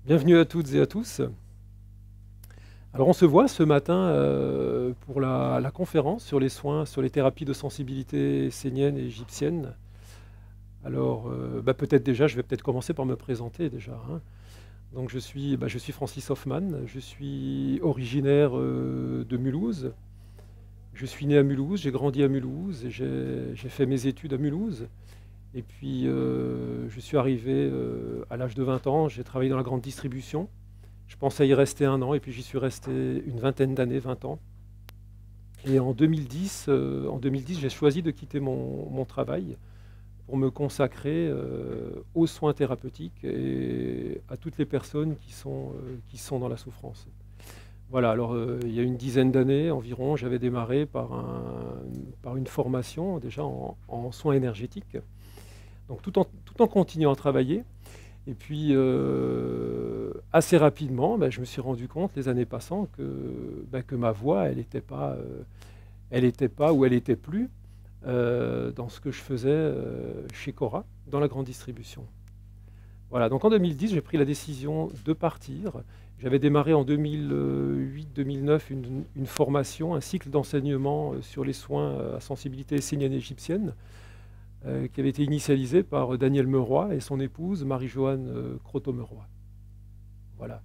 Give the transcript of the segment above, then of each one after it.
Bienvenue à toutes et à tous. Alors on se voit ce matin pour la conférence sur les soins, sur les thérapies de sensibilité essénienne et égyptienne. Alors peut-être déjà, je vais peut-être commencer par me présenter déjà, hein. Donc je suis Francis Hoffman, je suis originaire de Mulhouse. Je suis né à Mulhouse, j'ai grandi à Mulhouse et j'ai fait mes études à Mulhouse. Et puis je suis arrivé à l'âge de 20 ans, j'ai travaillé dans la grande distribution. Je pensais y rester un an et puis j'y suis resté une vingtaine d'années, 20 ans. Et en 2010, j'ai choisi de quitter mon travail pour me consacrer aux soins thérapeutiques et à toutes les personnes qui sont dans la souffrance. Voilà, alors il y a une dizaine d'années environ, j'avais démarré par une formation déjà en soins énergétiques. Donc tout en continuant à travailler. Et puis, assez rapidement, je me suis rendu compte, les années passant, que ma voix, elle n'était pas ou elle n'était plus dans ce que je faisais chez Cora, dans la grande distribution. Voilà, donc en 2010, j'ai pris la décision de partir. J'avais démarré en 2008-2009 une formation, un cycle d'enseignement sur les soins à sensibilité essénienne et égyptienne, qui avait été initialisé par Daniel Meuroy et son épouse Marie-Joanne Croteau-Meuroy. Voilà.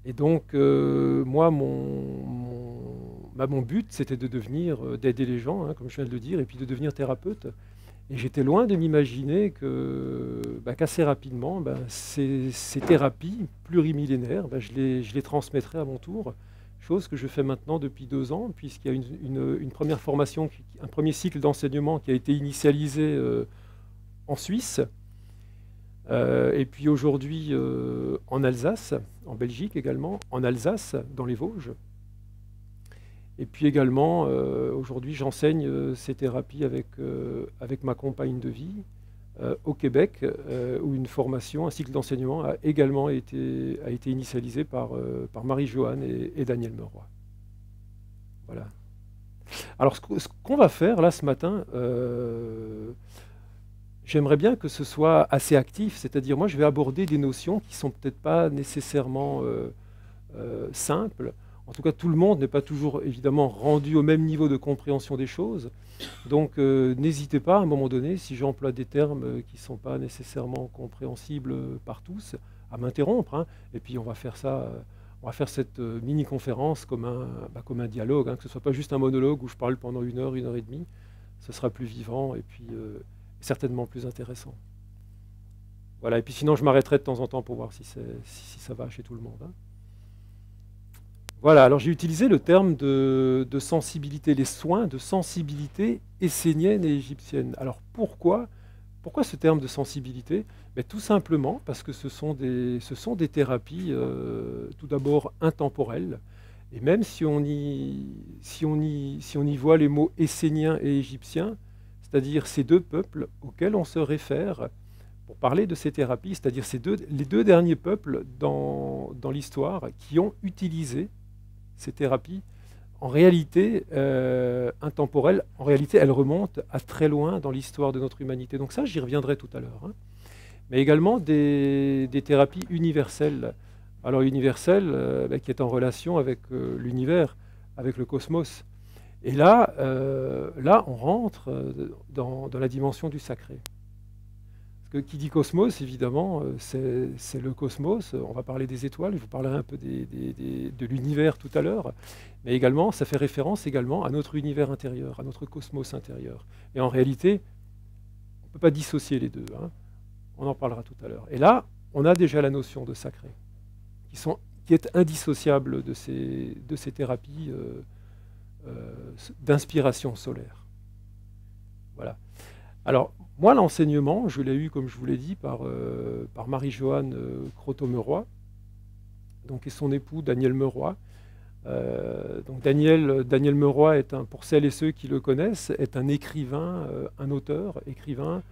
Et donc, moi, mon but, c'était de d'aider les gens, hein, comme je viens de le dire, et puis de devenir thérapeute. Et j'étais loin de m'imaginer qu'assez rapidement, ces thérapies plurimillénaires, je les transmettrais à mon tour. Chose que je fais maintenant depuis 2 ans, puisqu'il y a une première formation, un premier cycle d'enseignement qui a été initialisé en Suisse, et puis aujourd'hui en Alsace, en Belgique également, en Alsace, dans les Vosges. Et puis également, aujourd'hui, j'enseigne ces thérapies avec ma compagne de vie au Québec, où une formation, un cycle d'enseignement a également été initialisé par Marie-Joanne et Daniel Meuroy. Voilà. Alors, ce qu'on va faire là ce matin, j'aimerais bien que ce soit assez actif, c'est-à-dire moi je vais aborder des notions qui ne sont peut-être pas nécessairement simples. En tout cas, tout le monde n'est pas toujours évidemment rendu au même niveau de compréhension des choses. Donc n'hésitez pas à un moment donné, si j'emploie des termes qui ne sont pas nécessairement compréhensibles par tous, à m'interrompre, hein. Et puis on va faire cette mini-conférence comme un dialogue, hein, que ce ne soit pas juste un monologue où je parle pendant 1 heure et demie. Ce sera plus vivant et puis certainement plus intéressant. Voilà, et puis sinon je m'arrêterai de temps en temps pour voir si ça va chez tout le monde, hein. Voilà, alors j'ai utilisé le terme de sensibilité, les soins de sensibilité essénienne et égyptienne. Alors pourquoi ce terme de sensibilité? Tout simplement parce que ce sont des thérapies tout d'abord intemporelles. Et même si on y voit les mots essénien et égyptien, c'est-à-dire ces deux peuples auxquels on se réfère pour parler de ces thérapies, c'est-à-dire les deux derniers peuples dans l'histoire qui ont utilisé ces thérapies, en réalité intemporelles, en réalité elles remontent à très loin dans l'histoire de notre humanité. Donc ça, j'y reviendrai tout à l'heure, hein. Mais également des thérapies universelles. Alors universelles, qui est en relation avec l'univers, avec le cosmos. Et là on rentre dans la dimension du sacré. Qui dit cosmos, évidemment, c'est le cosmos. On va parler des étoiles, je vous parlerai un peu de l'univers tout à l'heure, mais également, ça fait référence également à notre univers intérieur, à notre cosmos intérieur. Et en réalité, on ne peut pas dissocier les deux, hein. On en parlera tout à l'heure. Et là, on a déjà la notion de sacré, qui est indissociable de ces thérapies d'inspiration solaire. Voilà. Alors, moi, l'enseignement, je l'ai eu, comme je vous l'ai dit, par Marie-Joanne Croteau-Meuroy, et son époux, Daniel Meuroy. Donc Daniel Meuroy, pour celles et ceux qui le connaissent, est un écrivain, un auteur, écrivain,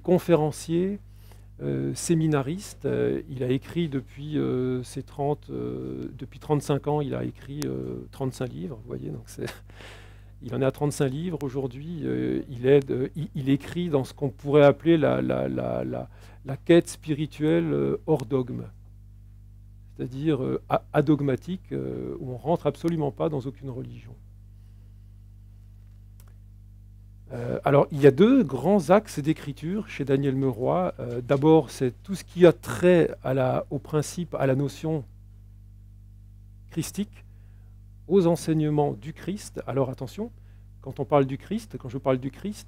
conférencier, séminariste. Il a écrit depuis 35 ans, il a écrit 35 livres, vous voyez, donc Il en est à 35 livres aujourd'hui. Il écrit dans ce qu'on pourrait appeler la quête spirituelle hors dogme, c'est-à-dire adogmatique, où on ne rentre absolument pas dans aucune religion. Alors, il y a deux grands axes d'écriture chez Daniel Meurois. D'abord, c'est tout ce qui a trait au principe, à la notion christique, aux enseignements du Christ. Alors attention, quand je parle du Christ,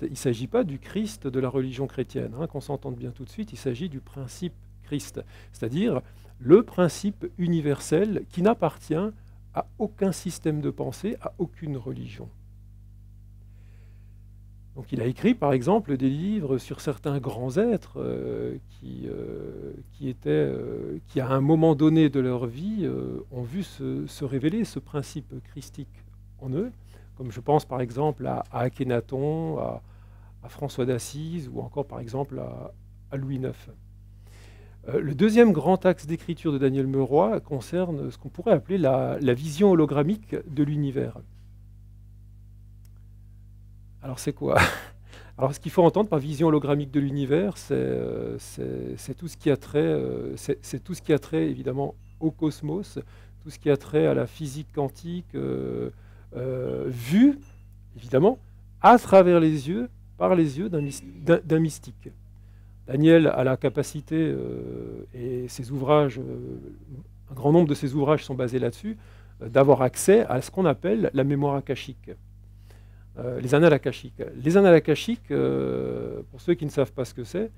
il ne s'agit pas du Christ de la religion chrétienne, hein, qu'on s'entende bien tout de suite, il s'agit du principe Christ, c'est-à-dire le principe universel qui n'appartient à aucun système de pensée, à aucune religion. Donc il a écrit par exemple des livres sur certains grands êtres qui à un moment donné de leur vie ont vu se révéler ce principe christique en eux, comme je pense par exemple à Akhenaton, à François d'Assise ou encore par exemple à Louis IX. Le deuxième grand axe d'écriture de Daniel Meurois concerne ce qu'on pourrait appeler la vision hologrammique de l'univers. Alors c'est quoi? Alors ce qu'il faut entendre par vision hologrammique de l'univers, c'est tout ce qui a trait, c'est tout ce qui a trait évidemment au cosmos, tout ce qui a trait à la physique quantique, vue évidemment à travers les yeux, par les yeux d'un mystique. Daniel a la capacité, et ses ouvrages, un grand nombre de ses ouvrages sont basés là-dessus, d'avoir accès à ce qu'on appelle la mémoire akashique. Les annales akashiques. Les annales akashiques, pour ceux qui ne savent pas ce que c'est,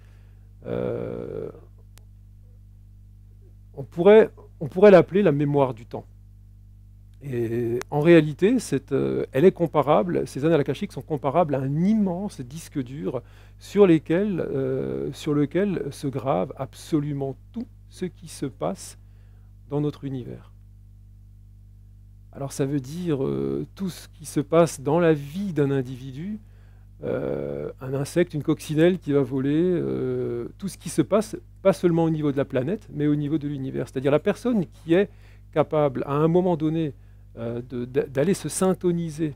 on pourrait l'appeler la mémoire du temps. Et en réalité, elle est comparable, ces annales akashiques sont comparables à un immense disque dur sur lequel se grave absolument tout ce qui se passe dans notre univers. Alors ça veut dire tout ce qui se passe dans la vie d'un individu, un insecte, une coccinelle qui va voler, tout ce qui se passe, pas seulement au niveau de la planète, mais au niveau de l'univers. C'est-à-dire la personne qui est capable, à un moment donné, d'aller se syntoniser,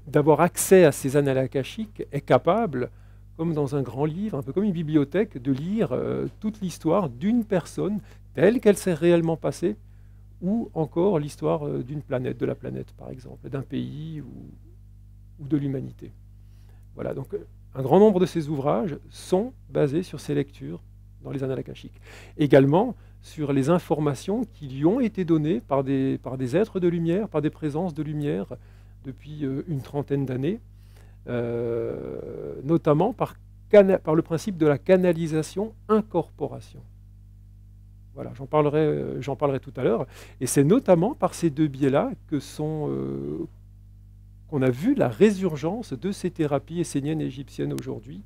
d'avoir accès à ces annales akashiques, est capable, comme dans un grand livre, un peu comme une bibliothèque, de lire toute l'histoire d'une personne telle qu'elle s'est réellement passée, ou encore l'histoire d'une planète, de la planète par exemple, d'un pays ou de l'humanité. Voilà, donc un grand nombre de ces ouvrages sont basés sur ces lectures dans les annales akashiques. Également sur les informations qui lui ont été données par des êtres de lumière, par des présences de lumière depuis une trentaine d'années, notamment par le principe de la canalisation-incorporation. Voilà, j'en parlerai tout à l'heure. Et c'est notamment par ces deux biais-là qu'on a vu la résurgence de ces thérapies esséniennes et égyptiennes aujourd'hui.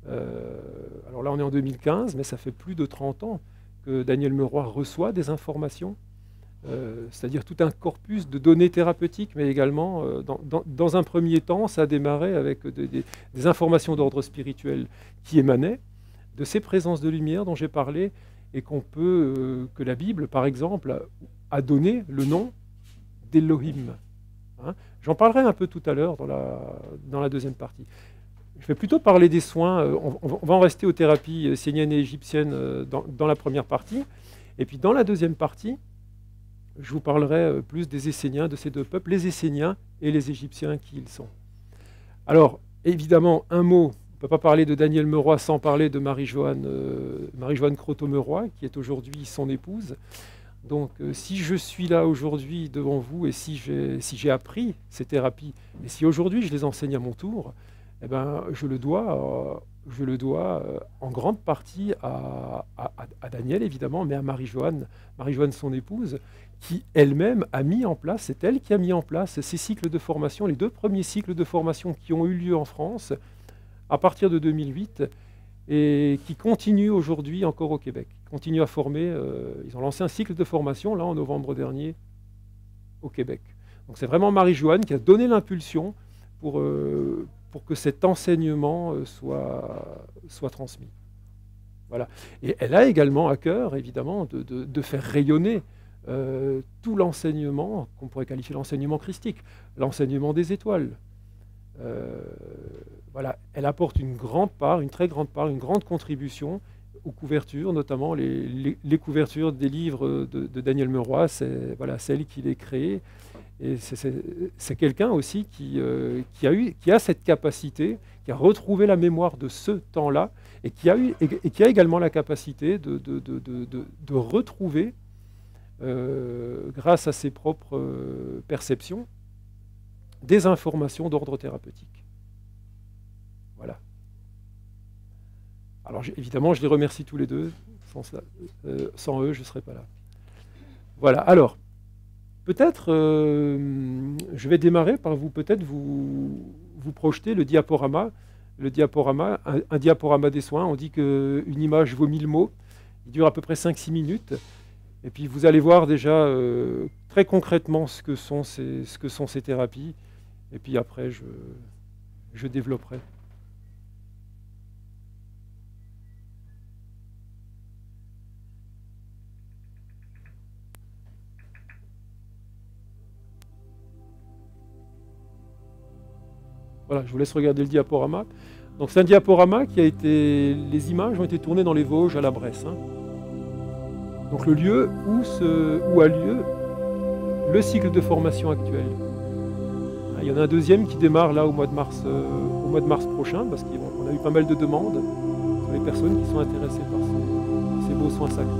Alors là, on est en 2015, mais ça fait plus de 30 ans que Daniel Meurois reçoit des informations, c'est-à-dire tout un corpus de données thérapeutiques, mais également, dans un premier temps, ça a démarré avec des informations d'ordre spirituel qui émanaient de ces présences de lumière dont j'ai parlé, et que la Bible, par exemple, a donné le nom d'Elohim. Hein. J'en parlerai un peu tout à l'heure dans la deuxième partie. Je vais plutôt parler des soins, on va en rester aux thérapies esséniennes et égyptiennes dans la première partie, et puis dans la deuxième partie, je vous parlerai plus des Esséniens, de ces deux peuples, les Esséniens et les Égyptiens qui ils sont. Alors, évidemment, un mot. On ne peut pas parler de Daniel Meurois sans parler de Marie-Joanne Croteau-Meurois, qui est aujourd'hui son épouse. Donc, si je suis là aujourd'hui devant vous et si j'ai appris ces thérapies, et si aujourd'hui je les enseigne à mon tour, eh ben, je le dois en grande partie à Daniel, évidemment, mais à Marie-Joanne, son épouse, qui elle-même a mis en place, c'est elle qui a mis en place ces cycles de formation, les deux premiers cycles de formation qui ont eu lieu en France, à partir de 2008, et qui continue aujourd'hui encore au Québec. Ils continuent à former, ils ont lancé un cycle de formation, là, en novembre dernier, au Québec. Donc c'est vraiment Marie-Joanne qui a donné l'impulsion pour que cet enseignement soit transmis. Voilà. Et elle a également à cœur, évidemment, de faire rayonner tout l'enseignement, qu'on pourrait qualifier l'enseignement christique, l'enseignement des étoiles. Voilà, elle apporte une grande part, une très grande part, une grande contribution aux couvertures, notamment les couvertures des livres de Daniel Meroy, c'est voilà, celle qu'il a créée. Et c'est quelqu'un aussi qui a cette capacité, qui a retrouvé la mémoire de ce temps-là, et qui a également la capacité de retrouver, grâce à ses propres perceptions, des informations d'ordre thérapeutique. Voilà. Alors évidemment, je les remercie tous les deux. Sans eux, je ne serais pas là. Voilà. Alors, peut-être, je vais démarrer par vous projeter le diaporama. Un diaporama des soins. On dit qu'une image vaut 1000 mots. Il dure à peu près 5-6 minutes. Et puis vous allez voir déjà très concrètement ce que sont ces thérapies. Et puis après, je développerai. Voilà, je vous laisse regarder le diaporama. Donc c'est un diaporama qui a été... Les images ont été tournées dans les Vosges à la Bresse. Hein. Donc le lieu où a lieu le cycle de formation actuel. Il y en a un deuxième qui démarre là au mois de mars prochain, parce qu'on a eu pas mal de demandes sur les personnes qui sont intéressées par ces beaux soins sacrés.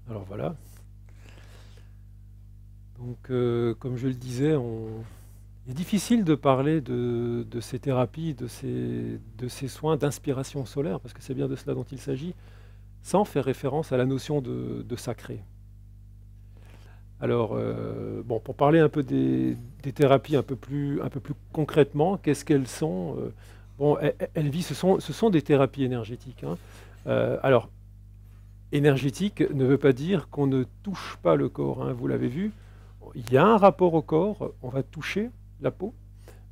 Alors voilà. Donc, comme je le disais, il est difficile de parler de ces thérapies, de ces soins d'inspiration solaire, parce que c'est bien de cela dont il s'agit, sans faire référence à la notion de sacré. Alors, bon, pour parler un peu des thérapies un peu plus concrètement, qu'est-ce qu'elles sont? Bon, ce sont des thérapies énergétiques, hein. Alors, énergétique ne veut pas dire qu'on ne touche pas le corps, hein, vous l'avez vu. Il y a un rapport au corps, on va toucher la peau,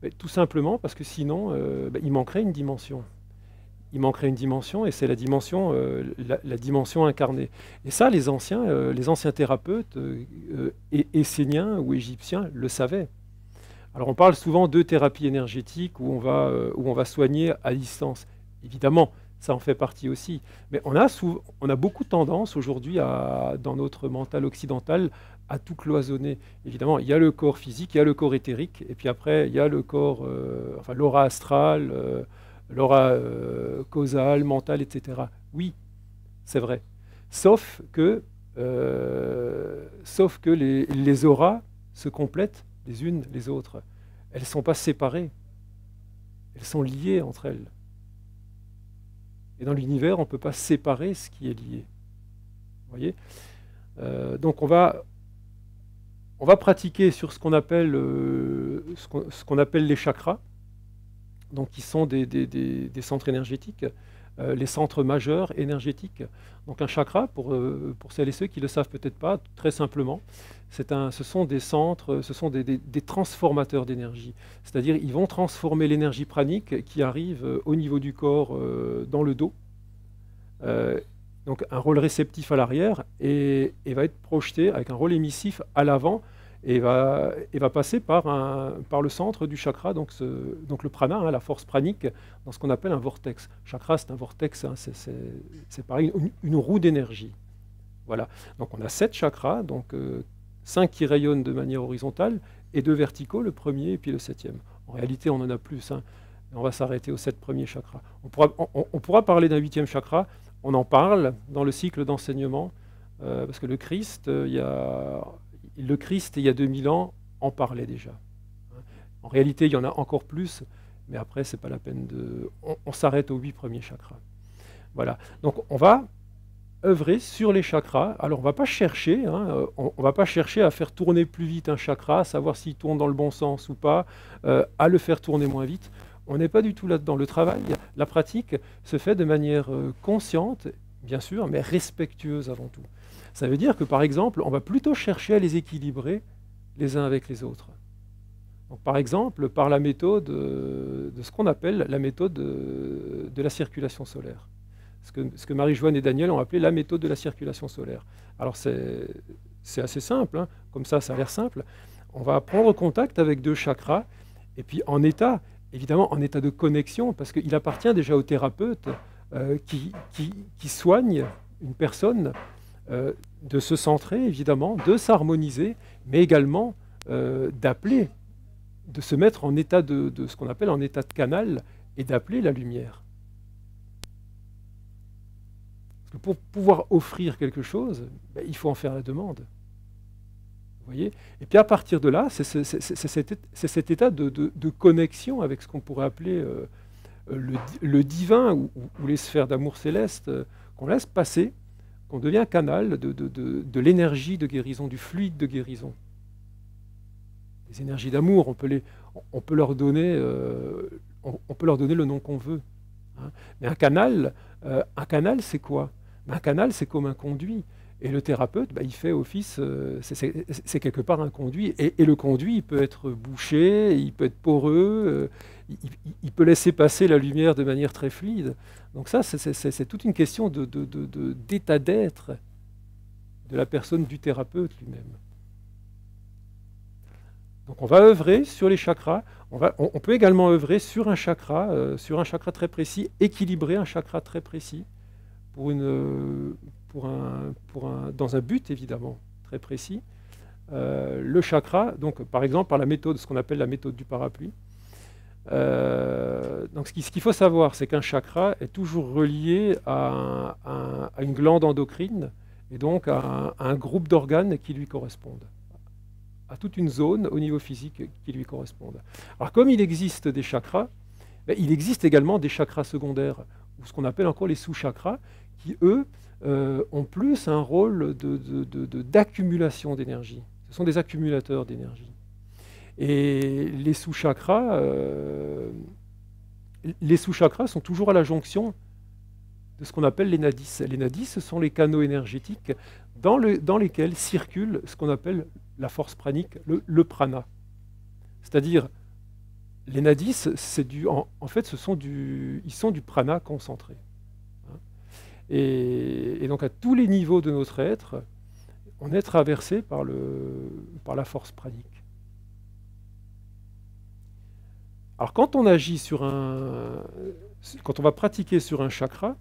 mais tout simplement parce que sinon, il manquerait une dimension. Il manquerait une dimension, et c'est la dimension, la dimension incarnée. Et ça, les anciens thérapeutes esséniens ou égyptiens le savaient. Alors on parle souvent de thérapie énergétique où on va soigner à distance. Évidemment, ça en fait partie aussi. Mais on a beaucoup tendance aujourd'hui, dans notre mental occidental, à tout cloisonner. Évidemment, il y a le corps physique, il y a le corps éthérique, et puis après, il y a le corps, enfin l'aura astrale, l'aura causale, mentale, etc. Oui, c'est vrai. Sauf que les auras se complètent les unes les autres. Elles ne sont pas séparées. Elles sont liées entre elles. Et dans l'univers, on ne peut pas séparer ce qui est lié. Vous voyez? Donc on va pratiquer sur ce qu'on appelle les chakras, donc qui sont des centres énergétiques, les centres majeurs énergétiques. Donc un chakra, pour celles et ceux qui ne le savent peut-être pas, très simplement, ce sont des centres, ce sont des transformateurs d'énergie. C'est-à-dire ils vont transformer l'énergie pranique qui arrive au niveau du corps, dans le dos, donc un rôle réceptif à l'arrière, et va être projeté avec un rôle émissif à l'avant, et va passer par le centre du chakra, donc le prana, hein, la force pranique, dans ce qu'on appelle un vortex. Chakra, c'est un vortex, hein, c'est pareil, une roue d'énergie. Voilà. Donc on a 7 chakras, donc 5 qui rayonnent de manière horizontale, et 2 verticaux, le premier et puis le 7e. En réalité, on en a plus, hein. On va s'arrêter aux 7 premiers chakras. On pourra parler d'un 8e chakra, on en parle dans le cycle d'enseignement, parce que le Christ, il y a 2000 ans, en parlait déjà. En réalité, il y en a encore plus, mais après, ce n'est pas la peine de... On s'arrête aux 8 premiers chakras. Voilà. Donc, on va œuvrer sur les chakras. Alors, on ne va pas chercher, hein, on va pas chercher à faire tourner plus vite un chakra, savoir s'il tourne dans le bon sens ou pas, à le faire tourner moins vite. On n'est pas du tout là-dedans. Le travail, la pratique, se fait de manière consciente, bien sûr, mais respectueuse avant tout. Ça veut dire que, par exemple, on va plutôt chercher à les équilibrer les uns avec les autres. Donc, par exemple, par la méthode de ce qu'on appelle la méthode de la circulation solaire. Ce que Marie-Joanne et Daniel ont appelé la méthode de la circulation solaire. Alors, c'est assez simple, hein, comme ça a l'air simple. On va prendre contact avec 2 chakras, et puis évidemment en état de connexion, parce qu'il appartient déjà au thérapeute qui soigne une personne, de se centrer, évidemment, de s'harmoniser, mais également d'appeler, de se mettre en état de ce qu'on appelle en état de canal, et d'appeler la lumière. Parce que pour pouvoir offrir quelque chose, il faut en faire la demande. Vous voyez? Et puis à partir de là, c'est cet état de connexion avec ce qu'on pourrait appeler le divin, ou les sphères d'amour céleste, qu'on laisse passer, qu'on devient canal de l'énergie de guérison, du fluide de guérison. Les énergies d'amour, on peut leur donner le nom qu'on veut, hein. Mais un canal, c'est quoi? Un canal, c'est comme un conduit. Et le thérapeute, il fait office, c'est quelque part un conduit. Et le conduit, il peut être bouché, il peut être poreux, il peut laisser passer la lumière de manière très fluide. Donc ça, c'est toute une question d'état d'être de la personne, du thérapeute lui-même. Donc on va œuvrer sur les chakras. On peut également œuvrer sur un chakra très précis, équilibrer un chakra très précis dans un but évidemment très précis. Le chakra, donc par exemple par la méthode, ce qu'on appelle la méthode du parapluie. Donc ce qu'il faut savoir, c'est qu'un chakra est toujours relié à une glande endocrine, et donc à un groupe d'organes qui lui correspondent, à toute une zone au niveau physique qui lui correspondent. Alors comme il existe des chakras, ben, il existe également des chakras secondaires, ou ce qu'on appelle encore les sous-chakras, qui eux ont plus un rôle d'accumulation d'énergie. Ce sont des accumulateurs d'énergie. Et les sous-chakras sont toujours à la jonction de ce qu'on appelle les nadis. Les nadis, ce sont les canaux énergétiques dans lesquels circule ce qu'on appelle la force pranique, le prana. C'est-à-dire, les nadis, en fait, ils sont du prana concentré. Et donc, à tous les niveaux de notre être, on est traversé par la force pranique. Alors, quand on agit quand on va pratiquer sur un chakra,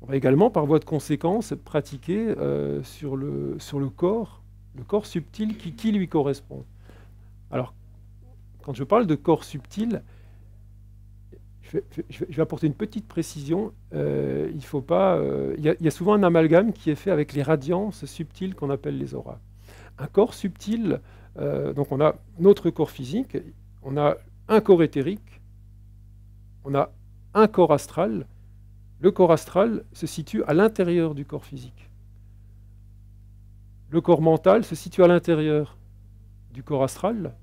on va également, par voie de conséquence, pratiquer sur le corps subtil qui lui correspond. Alors, quand je parle de corps subtil, je vais apporter une petite précision. Il faut pas, il y a souvent un amalgame qui est fait avec les radiances subtiles qu'on appelle les auras. Un corps subtil, donc on a notre corps physique, on a un corps éthérique, on a un corps astral. Le corps astral se situe à l'intérieur du corps physique. Le corps mental se situe à l'intérieur du corps astral.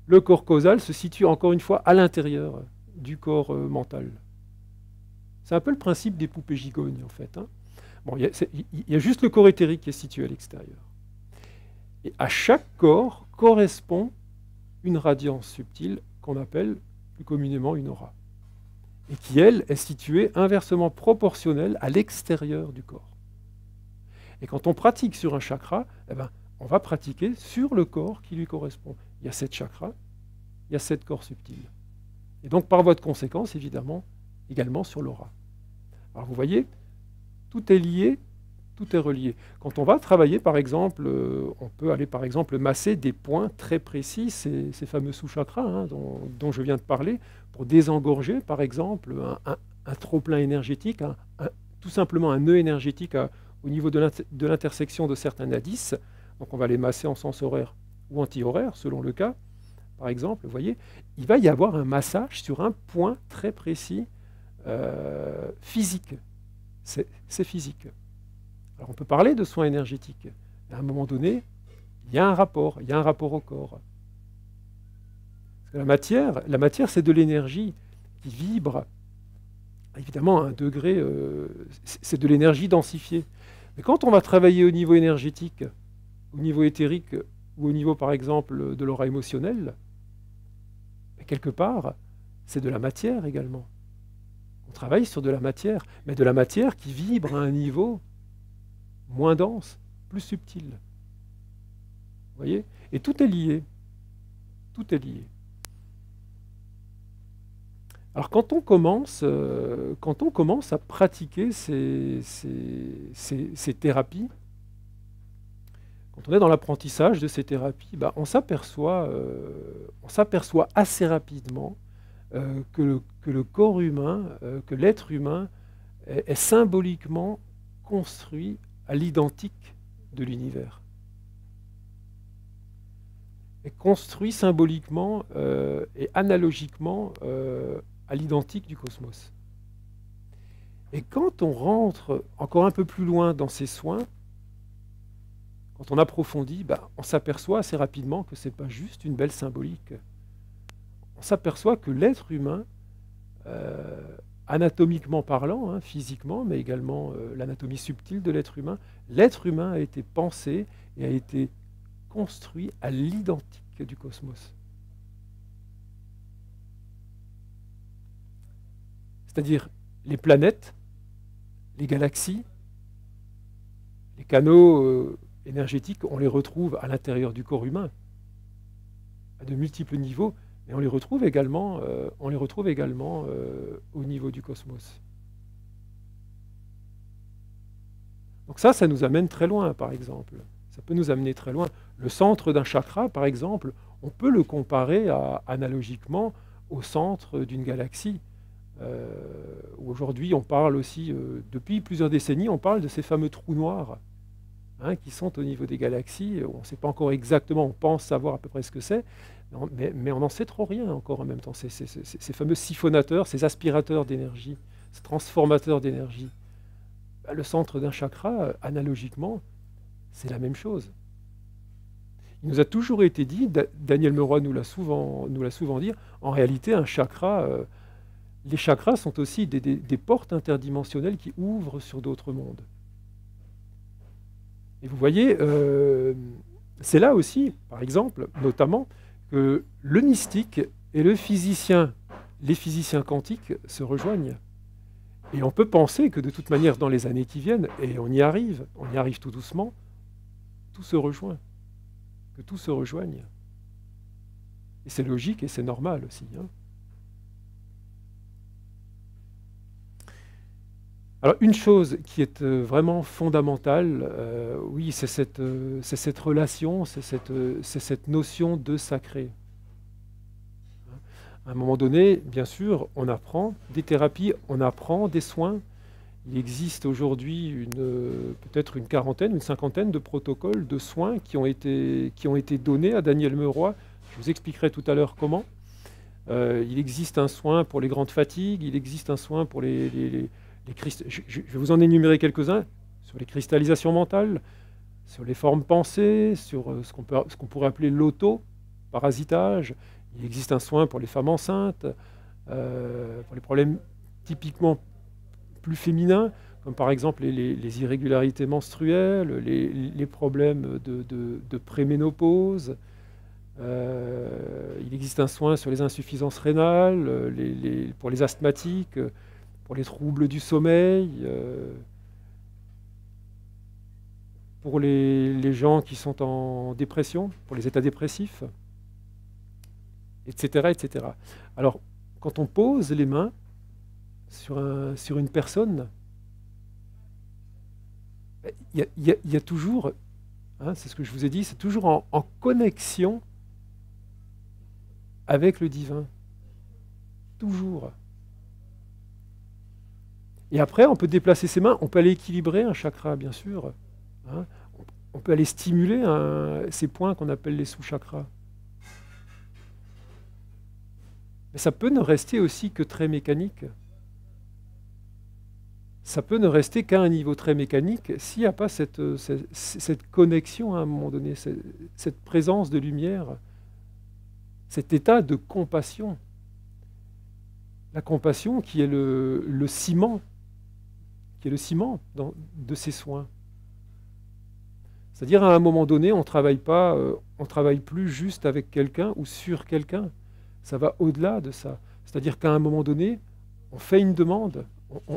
Le corps causal se situe encore une fois à l'intérieur du corps mental. C'est un peu le principe des poupées gigognes, en fait. Hein. Bon, il y a juste le corps éthérique qui est situé à l'extérieur. Et à chaque corps correspond une radiance subtile qu'on appelle plus communément une aura, et qui, elle, est située inversement proportionnelle à l'extérieur du corps. Et quand on pratique sur un chakra, eh ben, on va pratiquer sur le corps qui lui correspond. Il y a 7 chakras, il y a 7 corps subtils. Et donc, par voie de conséquence, évidemment, également sur l'aura. Alors, vous voyez, tout est lié, tout est relié. Quand on va travailler, par exemple, on peut aller, par exemple, masser des points très précis, ces fameux sous-chakras hein, dont je viens de parler, pour désengorger, par exemple, un trop-plein énergétique, tout simplement un nœud énergétique au niveau de l'intersection de certains nadis. Donc, on va les masser en sens horaire ou anti-horaire, selon le cas. Par exemple, vous voyez, il va y avoir un massage sur un point très précis physique. C'est physique. Alors on peut parler de soins énergétiques. À un moment donné, il y a un rapport au corps. Parce que la matière c'est de l'énergie qui vibre. Évidemment, à un degré, c'est de l'énergie densifiée. Mais quand on va travailler au niveau énergétique, au niveau éthérique, ou au niveau, par exemple, de l'aura émotionnelle, quelque part, c'est de la matière également. On travaille sur de la matière, mais de la matière qui vibre à un niveau moins dense, plus subtil. Vous voyez? Et tout est lié. Tout est lié. Alors quand on commence à pratiquer ces thérapies, quand on est dans l'apprentissage de ces thérapies, bah, on s'aperçoit assez rapidement que le corps humain, que l'être humain est symboliquement construit à l'identique de l'univers. Est construit symboliquement et analogiquement à l'identique du cosmos. Et quand on rentre encore un peu plus loin dans ces soins, quand on approfondit, bah, on s'aperçoit assez rapidement que ce n'est pas juste une belle symbolique. On s'aperçoit que l'être humain, anatomiquement parlant, hein, physiquement, mais également l'anatomie subtile de l'être humain a été pensé et a été construit à l'identique du cosmos. C'est-à-dire les planètes, les galaxies, les canaux énergétiques, on les retrouve à l'intérieur du corps humain, à de multiples niveaux, mais on les retrouve également, au niveau du cosmos. Donc ça nous amène très loin, par exemple. Ça peut nous amener très loin. Le centre d'un chakra, par exemple, on peut le comparer analogiquement au centre d'une galaxie, ou Aujourd'hui, on parle aussi, depuis plusieurs décennies, on parle de ces fameux trous noirs, hein, qui sont au niveau des galaxies. On ne sait pas encore exactement, on pense savoir à peu près ce que c'est, mais on n'en sait trop rien encore en même temps. Ces fameux siphonateurs, ces aspirateurs d'énergie, ces transformateurs d'énergie. Bah, le centre d'un chakra, analogiquement, c'est la même chose. Il nous a toujours été dit, Daniel Meroy nous l'a souvent dit, en réalité, un chakra, les chakras sont aussi des portes interdimensionnelles qui ouvrent sur d'autres mondes. Et vous voyez, c'est là aussi, par exemple, notamment, que le mystique et le physicien, les physiciens quantiques, se rejoignent. Et on peut penser que de toute manière, dans les années qui viennent, et on y arrive tout doucement, tout se rejoint. Que tout se rejoigne. Et c'est logique et c'est normal aussi. Hein. Alors une chose qui est vraiment fondamentale, oui, c'est cette relation, c'est cette notion de sacré. À un moment donné, bien sûr, on apprend des thérapies, on apprend des soins. Il existe aujourd'hui peut-être une quarantaine, une cinquantaine de protocoles de soins qui ont été donnés à Daniel Meroy. Je vous expliquerai tout à l'heure comment. Il existe un soin pour les grandes fatigues, il existe un soin pour les je vais vous en énumérer quelques-uns, sur les cristallisations mentales, sur les formes pensées, sur ce qu'on pourrait appeler l'auto-parasitage. Il existe un soin pour les femmes enceintes, pour les problèmes typiquement plus féminins, comme par exemple les irrégularités menstruelles, les problèmes de préménopause. Il existe un soin sur les insuffisances rénales, pour les asthmatiques, pour les troubles du sommeil, pour les gens qui sont en dépression, pour les états dépressifs, etc., etc. Alors, quand on pose les mains sur une personne, il y a toujours, hein, c'est ce que je vous ai dit, c'est toujours en connexion avec le divin. Toujours. Et après, on peut déplacer ses mains, on peut aller équilibrer un chakra, bien sûr. Hein. On peut aller stimuler ces points qu'on appelle les sous-chakras. Mais ça peut ne rester aussi que très mécanique. Ça peut ne rester qu'à un niveau très mécanique s'il n'y a pas cette connexion à un moment donné, cette présence de lumière, cet état de compassion. La compassion qui est le ciment, de ces soins. C'est-à-dire à un moment donné, on ne travaille plus juste avec quelqu'un ou sur quelqu'un. Ça va au-delà de ça. C'est-à-dire qu'à un moment donné, on fait une demande, on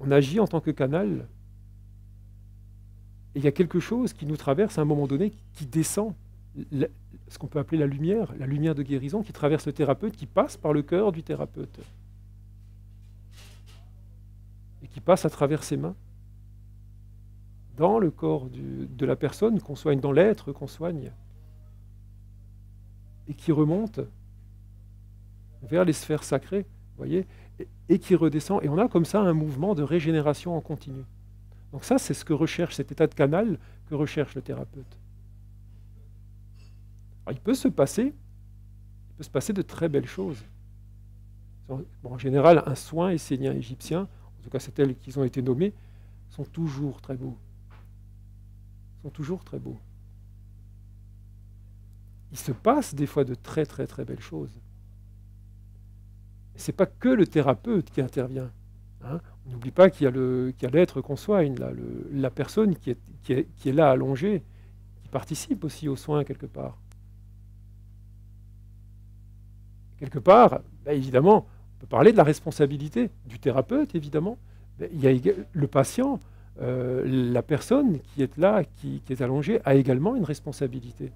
agit en tant que canal, et il y a quelque chose qui nous traverse à un moment donné, qui descend, ce qu'on peut appeler la lumière de guérison, qui traverse le thérapeute, qui passe par le cœur du thérapeute, et qui passe à travers ses mains, dans le corps de la personne qu'on soigne, dans l'être qu'on soigne, et qui remonte vers les sphères sacrées, vous voyez, et qui redescend. Et on a comme ça un mouvement de régénération en continu. Donc ça, c'est ce que recherche, cet état de canal que recherche le thérapeute. Alors, il peut se passer de très belles choses. Bon, en général, un soin essénien égyptien, en tout cas c'est tels qu'ils ont été nommés, sont toujours très beaux. Il se passe des fois de très très très belles choses. Ce n'est pas que le thérapeute qui intervient. Hein. On n'oublie pas qu'il y a l'être qu'on soigne, là, la personne qui est là allongée, qui participe aussi aux soins quelque part. Quelque part, évidemment, on peut parler de la responsabilité du thérapeute, évidemment. Il y a le patient, la personne qui est là, qui est allongée, a également une responsabilité.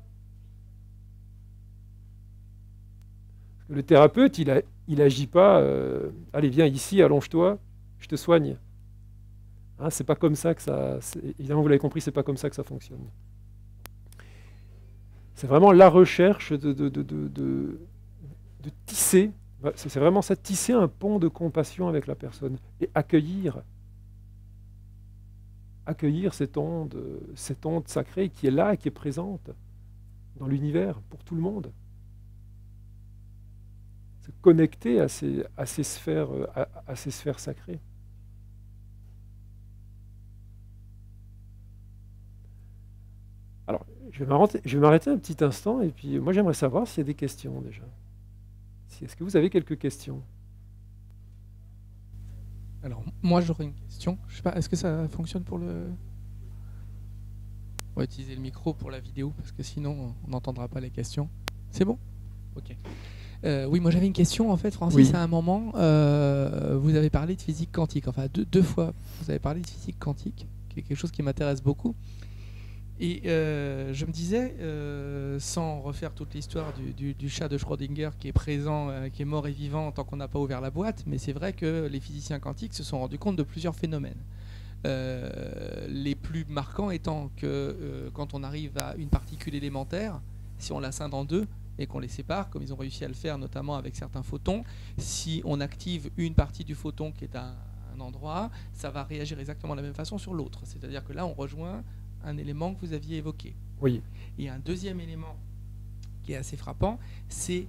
Le thérapeute, il n'agit pas allez, viens ici, allonge-toi, je te soigne. Hein, c'est pas comme ça que ça... Évidemment, vous l'avez compris, c'est pas comme ça que ça fonctionne. C'est vraiment la recherche de tisser C'est vraiment ça, tisser un pont de compassion avec la personne et accueillir cette onde sacrée qui est là et qui est présente dans l'univers pour tout le monde. Se connecter à ces sphères, à ces sphères sacrées. Alors, je vais m'arrêter un petit instant et puis moi j'aimerais savoir s'il y a des questions déjà. Est-ce que vous avez quelques questions? Alors, moi j'aurais une question. Je sais pas, est-ce que ça fonctionne pour le... On va utiliser le micro pour la vidéo parce que sinon on n'entendra pas les questions. C'est bon? Ok. Oui, moi j'avais une question en fait, Francis. Oui. À un moment, vous avez parlé de physique quantique. Enfin, deux fois, vous avez parlé de physique quantique, qui est quelque chose qui m'intéresse beaucoup. Et je me disais, sans refaire toute l'histoire du chat de Schrödinger qui est présent, qui est mort et vivant tant qu'on n'a pas ouvert la boîte, mais c'est vrai que les physiciens quantiques se sont rendus compte de plusieurs phénomènes. Les plus marquants étant que quand on arrive à une particule élémentaire, si on la scinde en deux et qu'on les sépare, comme ils ont réussi à le faire notamment avec certains photons, si on active une partie du photon qui est à un endroit, ça va réagir exactement de la même façon sur l'autre. C'est-à-dire que là, on rejoint un élément que vous aviez évoqué. Oui. Et un deuxième élément qui est assez frappant, c'est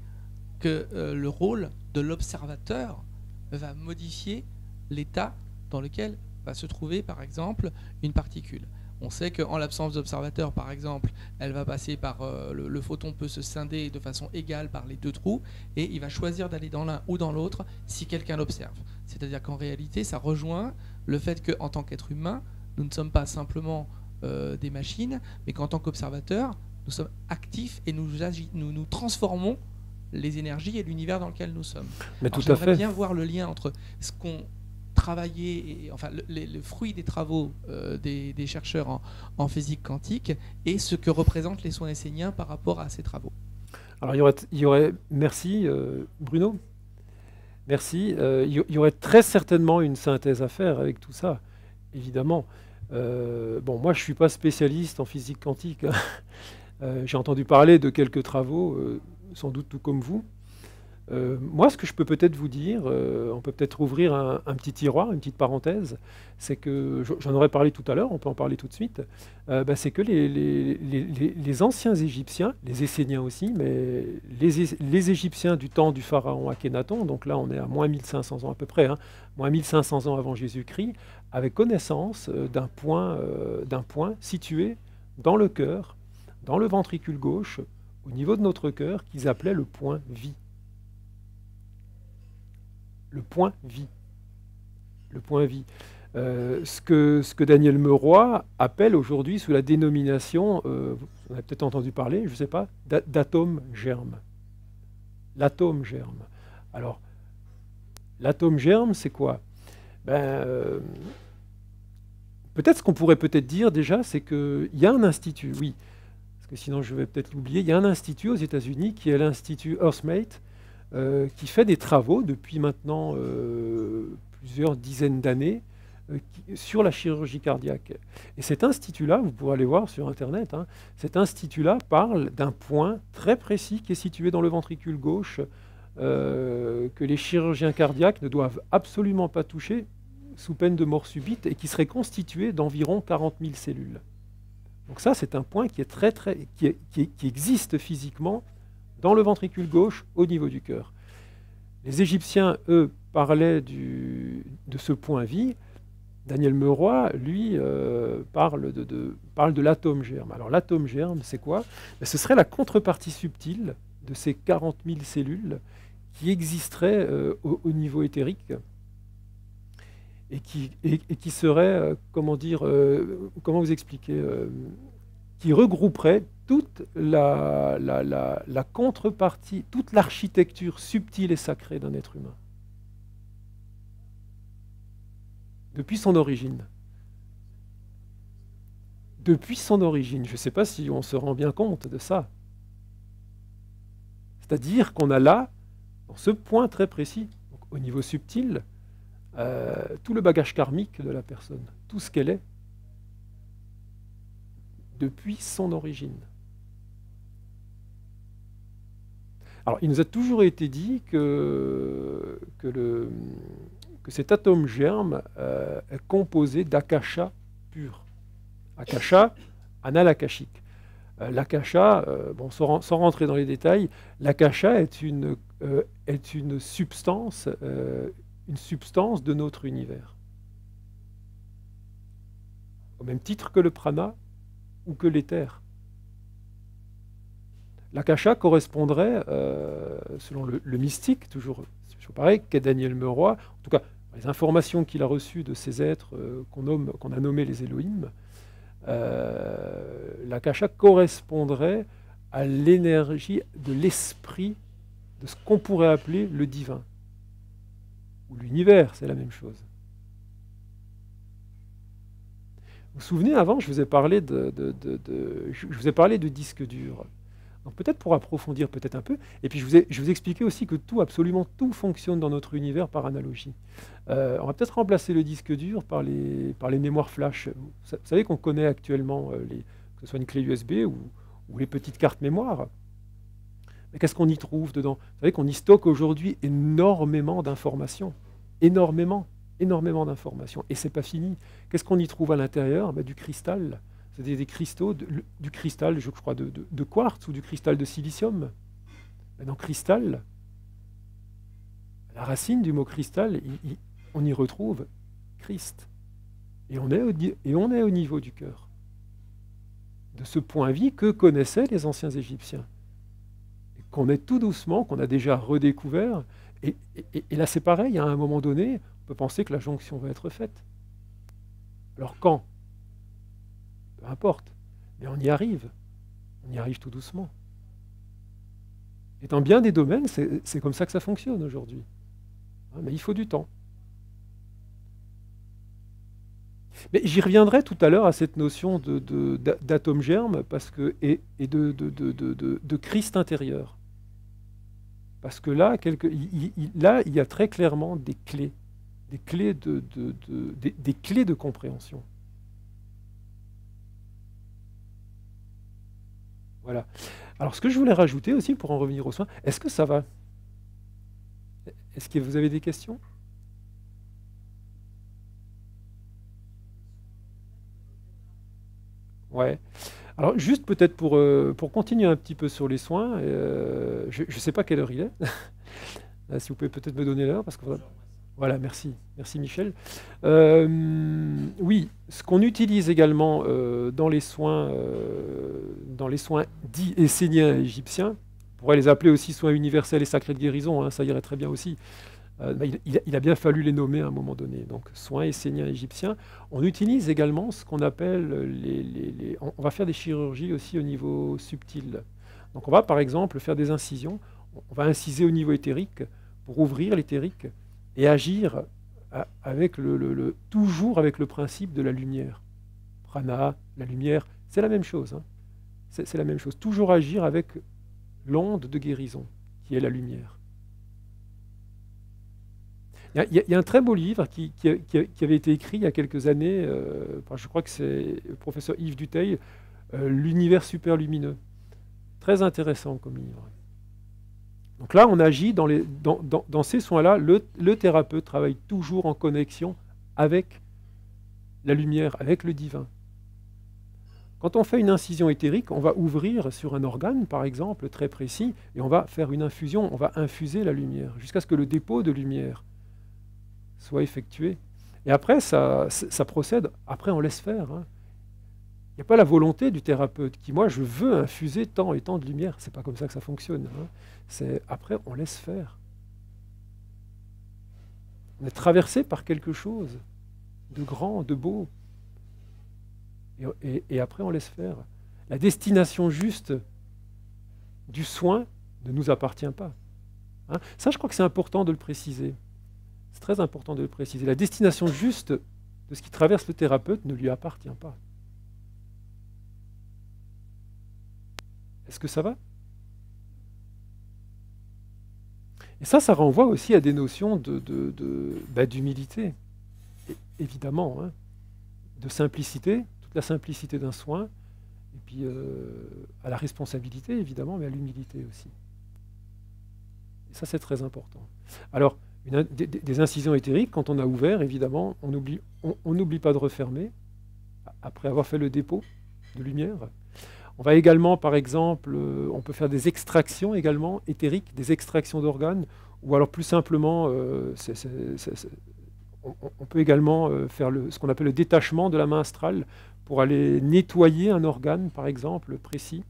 que le rôle de l'observateur va modifier l'état dans lequel va se trouver, par exemple, une particule. On sait qu'en l'absence d'observateur, par exemple, elle va passer par... le photon peut se scinder de façon égale par les deux trous, et il va choisir d'aller dans l'un ou dans l'autre si quelqu'un l'observe. C'est-à-dire qu'en réalité, ça rejoint le fait qu'en tant qu'être humain, nous ne sommes pas simplement des machines, mais qu'en tant qu'observateurs, nous sommes actifs et nous transformons les énergies et l'univers dans lequel nous sommes. Mais tout à fait. J'aimerais bien voir le lien entre ce qu'on travaillait, et, enfin le fruit des travaux des chercheurs en physique quantique et ce que représentent les soins esséniens par rapport à ces travaux. Alors il y aurait merci Bruno. Merci. Il y aurait très certainement une synthèse à faire avec tout ça, évidemment. Bon, moi je ne suis pas spécialiste en physique quantique. J'ai entendu parler de quelques travaux, sans doute tout comme vous. Moi, ce que je peux peut-être vous dire, on peut peut-être ouvrir un petit tiroir, une petite parenthèse, c'est que, j'en aurais parlé tout à l'heure, on peut en parler tout de suite, c'est que les anciens Égyptiens, les Esséniens aussi, mais les Égyptiens du temps du pharaon Akhénaton, donc là on est à moins 1500 ans à peu près, hein, moins 1500 ans avant Jésus-Christ, avaient connaissance d'un point situé dans le cœur, dans le ventricule gauche, au niveau de notre cœur, qu'ils appelaient le point vie. Le point vie. Le point vie. Ce que Daniel Meroy appelle aujourd'hui sous la dénomination, vous en avez peut-être entendu parler, je ne sais pas, d'atome germe. L'atome germe. Alors, l'atome germe, c'est quoi? Peut-être ce qu'on pourrait peut-être dire déjà, c'est qu'il y a un institut, oui, parce que sinon je vais peut-être l'oublier, il y a un institut aux États-Unis qui est l'Institut Earthmate, qui fait des travaux depuis maintenant plusieurs dizaines d'années sur la chirurgie cardiaque. Et cet institut-là, vous pourrez aller voir sur Internet, hein, cet institut-là parle d'un point très précis qui est situé dans le ventricule gauche, que les chirurgiens cardiaques ne doivent absolument pas toucher sous peine de mort subite et qui serait constitué d'environ 40 000 cellules. Donc ça, c'est un point qui est qui existe physiquement dans le ventricule gauche, au niveau du cœur. Les Égyptiens, eux, parlaient de ce point vie. Daniel Meroy, lui, parle de l'atome germe. Alors l'atome germe, c'est quoi? Ce serait la contrepartie subtile de ces 40 000 cellules qui existeraient au niveau éthérique et qui serait, comment vous expliquer, qui regrouperait toute la contrepartie, toute l'architecture subtile et sacrée d'un être humain. Depuis son origine. Depuis son origine. Je ne sais pas si on se rend bien compte de ça. C'est-à-dire qu'on a là, dans ce point très précis, donc au niveau subtil, tout le bagage karmique de la personne, tout ce qu'elle est, depuis son origine. Alors, il nous a toujours été dit que cet atome germe est composé d'akasha pur. Akasha, anal akashique. L'akasha, bon, sans rentrer dans les détails, l'akasha est une substance de notre univers. Au même titre que le prana ou que l'éther. L'akasha correspondrait, selon le mystique, toujours pareil, qu'est Daniel Meroy, en tout cas, les informations qu'il a reçues de ces êtres qu'on a nommés les Elohim, l'akasha correspondrait à l'énergie de l'esprit de ce qu'on pourrait appeler le divin. Ou l'univers, c'est la même chose. Vous vous souvenez, avant, je vous ai parlé de disques durs. Donc peut-être pour approfondir peut-être un peu, et puis je vous expliquais aussi que tout, absolument tout fonctionne dans notre univers par analogie. On va peut-être remplacer le disque dur par les mémoires flash. Vous savez qu'on connaît actuellement, que ce soit une clé USB ou les petites cartes mémoire. Mais qu'est-ce qu'on y trouve dedans? Vous savez qu'on y stocke aujourd'hui énormément d'informations. Énormément d'informations. Et c'est pas fini. Qu'est-ce qu'on y trouve à l'intérieur? Du cristal. C'est des cristaux, du cristal, je crois, de quartz ou du cristal de silicium. Mais dans cristal, la racine du mot cristal, on y retrouve Christ. Et on est au niveau du cœur. De ce point vie que connaissaient les anciens Égyptiens. Et qu'on est tout doucement, qu'on a déjà redécouvert. Et là, c'est pareil, à un moment donné, on peut penser que la jonction va être faite. Alors quand? Peu importe, mais on y arrive tout doucement. Et dans bien des domaines, c'est comme ça que ça fonctionne aujourd'hui. Mais il faut du temps. Mais j'y reviendrai tout à l'heure à cette notion d'atome germe et de Christ intérieur. Parce que là, il y a très clairement des clés de compréhension. Voilà. Alors, ce que je voulais rajouter aussi, pour en revenir aux soins, est-ce que ça va? Est-ce que vous avez des questions? Ouais. Alors, juste peut-être pour continuer un petit peu sur les soins, je ne sais pas quelle heure il est. Si vous pouvez peut-être me donner l'heure, parce que voilà, merci. Merci Michel. Oui, ce qu'on utilise également dans les soins dits esséniens et égyptiens, on pourrait les appeler aussi soins universels et sacrés de guérison, hein, ça irait très bien aussi. Il a bien fallu les nommer à un moment donné. Donc, soins esséniens et égyptiens. On utilise également ce qu'on appelle on va faire des chirurgies aussi au niveau subtil. Donc, on va par exemple faire des incisions. On va inciser au niveau éthérique pour ouvrir l'éthérique et agir toujours avec le principe de la lumière. Prana, la lumière, c'est la même chose. Hein. C'est la même chose. Toujours agir avec l'onde de guérison, qui est la lumière. Il y a un très beau livre qui avait été écrit il y a quelques années, je crois que c'est le professeur Yves Dutheil, L'univers super lumineux. Très intéressant comme livre. Donc là, on agit dans ces soins-là, le thérapeute travaille toujours en connexion avec la lumière, avec le divin. Quand on fait une incision éthérique, on va ouvrir sur un organe, par exemple, très précis, et on va faire une infusion, on va infuser la lumière, jusqu'à ce que le dépôt de lumière soit effectué. Et après, ça procède, après on laisse faire. Hein. Il n'y a pas la volonté du thérapeute qui, moi, je veux infuser tant et tant de lumière. C'est pas comme ça que ça fonctionne. Hein. Après, on laisse faire. On est traversé par quelque chose de grand, de beau. Et après, on laisse faire. La destination juste du soin ne nous appartient pas. Hein. Ça, je crois que c'est important de le préciser. C'est très important de le préciser. La destination juste de ce qui traverse le thérapeute ne lui appartient pas. Est-ce que ça va? Et ça renvoie aussi à des notions d'humilité, évidemment, hein, de simplicité, toute la simplicité d'un soin, et puis à la responsabilité, évidemment, mais à l'humilité aussi. Et ça, c'est très important. Alors, des incisions éthériques, quand on a ouvert, évidemment, on n'oublie pas de refermer, après avoir fait le dépôt de lumière. On va également, par exemple, on peut faire des extractions également éthériques, des extractions d'organes, ou alors plus simplement, on peut également faire ce qu'on appelle le détachement de la main astrale pour aller nettoyer un organe, par exemple, précis.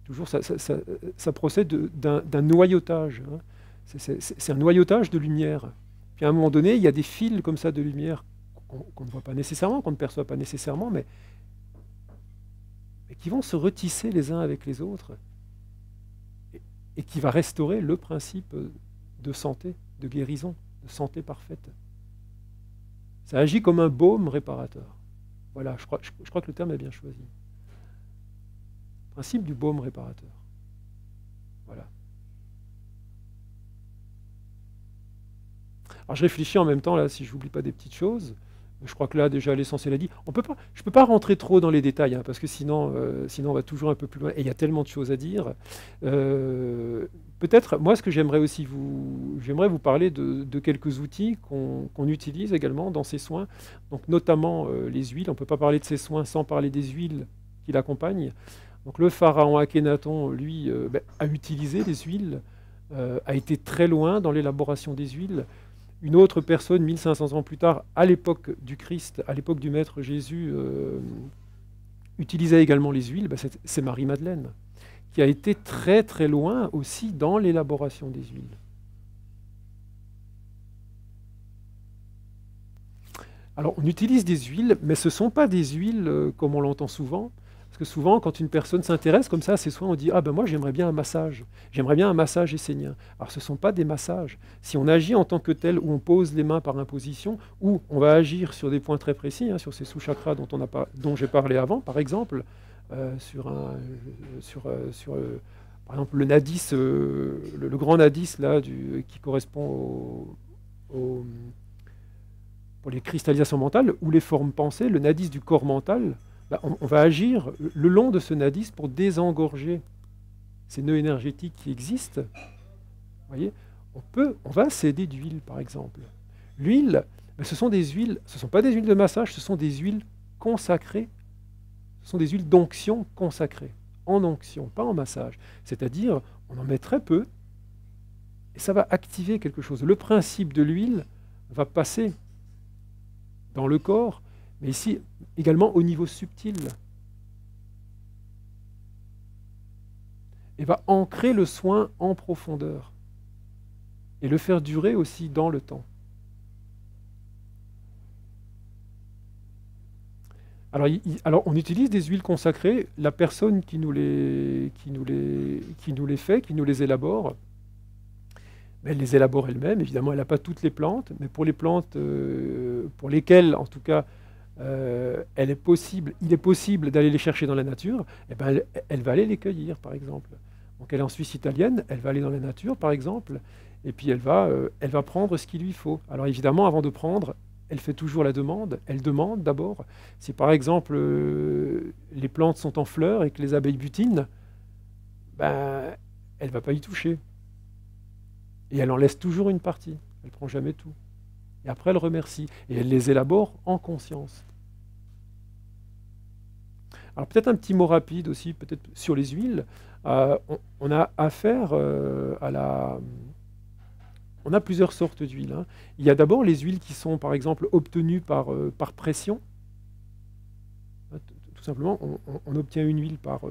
Toujours, ça procède d'un noyautage. Hein. C'est un noyautage de lumière. Puis à un moment donné, il y a des fils comme ça de lumière qu'on ne voit pas nécessairement, qu'on ne perçoit pas nécessairement, mais qui vont se retisser les uns avec les autres et qui va restaurer le principe de santé, de guérison, de santé parfaite. Ça agit comme un baume réparateur. Voilà, je crois que le terme est bien choisi. Principe du baume réparateur. Voilà. Alors je réfléchis en même temps, là, si je n'oublie pas des petites choses. Je crois que là, déjà, l'essentiel a dit. Je ne peux pas rentrer trop dans les détails, hein, parce que sinon on va toujours un peu plus loin. Et il y a tellement de choses à dire. Peut-être, moi, ce que j'aimerais aussi vous parler de quelques outils qu'on utilise également dans ces soins. Donc, notamment les huiles. On ne peut pas parler de ces soins sans parler des huiles qui l'accompagnent. Donc, le pharaon Akhenaton, lui, a utilisé les huiles, a été très loin dans l'élaboration des huiles. Une autre personne, 1500 ans plus tard, à l'époque du Christ, à l'époque du Maître Jésus, utilisait également les huiles, c'est Marie-Madeleine, qui a été très très loin aussi dans l'élaboration des huiles. Alors on utilise des huiles, mais ce ne sont pas des huiles comme on l'entend souvent. Parce que souvent, quand une personne s'intéresse comme ça à ces soins, on dit « Ah ben moi j'aimerais bien un massage, j'aimerais bien un massage essénien ». Alors ce ne sont pas des massages. Si on agit en tant que tel, où on pose les mains par imposition, ou on va agir sur des points très précis, hein, sur ces sous-chakras dont j'ai parlé avant, par exemple, par exemple le nadis, le grand nadis là, qui correspond pour les cristallisations mentales, ou les formes pensées, le nadis du corps mental, on va agir le long de ce nadis pour désengorger ces nœuds énergétiques qui existent. Vous voyez, on va s'aider d'huile, par exemple. L'huile, ce sont des huiles, ce ne sont pas des huiles de massage, ce sont des huiles consacrées, ce sont des huiles d'onction consacrées, en onction, pas en massage. C'est-à-dire, on en met très peu, et ça va activer quelque chose. Le principe de l'huile va passer dans le corps, mais ici, également au niveau subtil. Et va ancrer le soin en profondeur. Et le faire durer aussi dans le temps. Alors on utilise des huiles consacrées. La personne qui nous les fait, qui nous les élabore, elle les élabore elle-même. Évidemment, elle n'a pas toutes les plantes, mais pour les plantes pour lesquelles, en tout cas, il est possible d'aller les chercher dans la nature, et ben elle va aller les cueillir, par exemple. Donc elle est en Suisse italienne, elle va aller dans la nature, par exemple, et puis elle va prendre ce qu'il lui faut. Alors évidemment, avant de prendre, elle fait toujours la demande. Elle demande d'abord. Si par exemple les plantes sont en fleurs et que les abeilles butinent, ben, elle ne va pas y toucher. Et elle en laisse toujours une partie. Elle ne prend jamais tout. Et après, elle remercie. Et elle les élabore en conscience. Alors peut-être un petit mot rapide aussi, peut-être sur les huiles. On a affaire on a plusieurs sortes d'huiles. Hein. Il y a d'abord les huiles qui sont, par exemple, obtenues par pression. Tout simplement, on obtient une huile par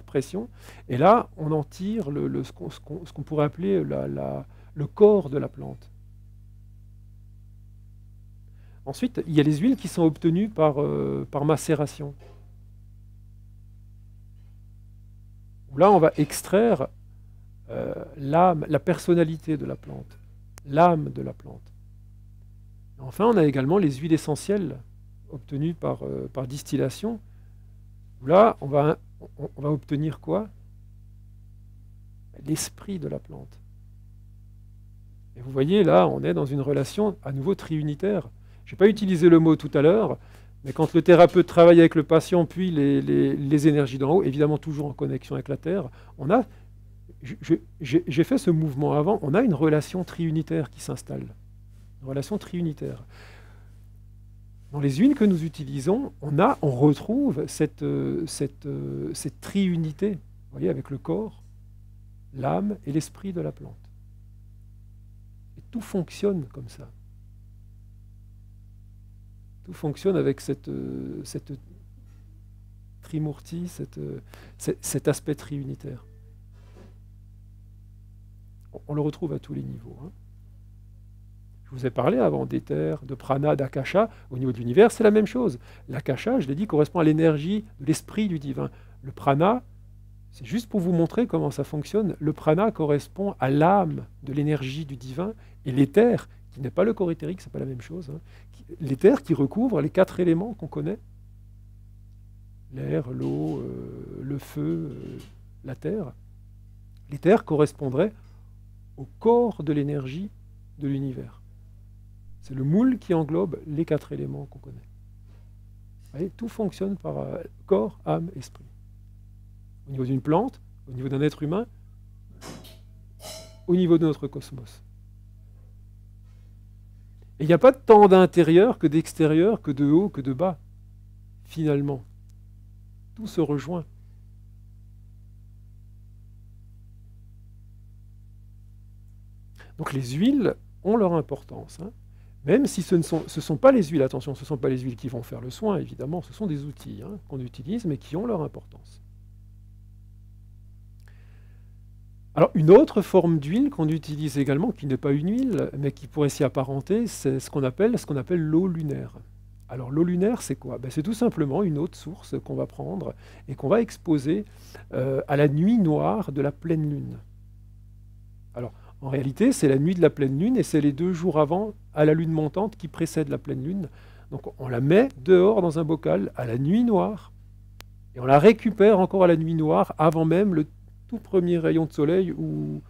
pression. Et là, on en tire ce qu'on pourrait appeler le corps de la plante. Ensuite, il y a les huiles qui sont obtenues par macération. Là, on va extraire l'âme, la personnalité de la plante, l'âme de la plante. Enfin, on a également les huiles essentielles obtenues par distillation. Là, on va obtenir quoi? L'esprit de la plante. Et vous voyez, là, on est dans une relation à nouveau triunitaire. Je n'ai pas utilisé le mot tout à l'heure, mais quand le thérapeute travaille avec le patient, puis les énergies d'en haut, évidemment toujours en connexion avec la Terre, on a j'ai fait ce mouvement avant, on a une relation triunitaire qui s'installe. Une relation triunitaire. Dans les huiles que nous utilisons, on retrouve cette triunité, vous voyez, avec le corps, l'âme et l'esprit de la plante. Et tout fonctionne comme ça. Tout fonctionne avec cette trimurti, cet aspect triunitaire. On le retrouve à tous les niveaux. Hein. Je vous ai parlé avant d'éther, de prana, d'akasha. Au niveau de l'univers, c'est la même chose. L'akasha, je l'ai dit, correspond à l'énergie de l'esprit du divin. Le prana, c'est juste pour vous montrer comment ça fonctionne. Le prana correspond à l'âme de l'énergie du divin. Et l'éther, qui n'est pas le corps éthérique, c'est pas la même chose. Hein. L'éther qui recouvre les 4 éléments qu'on connaît. L'air, l'eau, le feu, la terre. L'éther correspondrait au corps de l'énergie de l'univers. C'est le moule qui englobe les 4 éléments qu'on connaît. Vous voyez, tout fonctionne par corps, âme, esprit. Au niveau d'une plante, au niveau d'un être humain, au niveau de notre cosmos. Et il n'y a pas tant d'intérieur que d'extérieur, que de haut, que de bas, finalement. Tout se rejoint. Donc les huiles ont leur importance, hein. Même si ce ne sont pas les huiles, attention, ce ne sont pas les huiles qui vont faire le soin, évidemment, ce sont des outils hein, qu'on utilise, mais qui ont leur importance. Alors, une autre forme d'huile qu'on utilise également, qui n'est pas une huile, mais qui pourrait s'y apparenter, c'est ce qu'on appelle l'eau lunaire. Alors, l'eau lunaire, c'est quoi? C'est tout simplement une autre source qu'on va prendre et qu'on va exposer à la nuit noire de la pleine lune. Alors, en réalité, c'est la nuit de la pleine lune et c'est les 2 jours avant, à la lune montante, qui précède la pleine lune. Donc on la met dehors dans un bocal à la nuit noire et on la récupère encore à la nuit noire avant même le tout premier rayon de soleil ou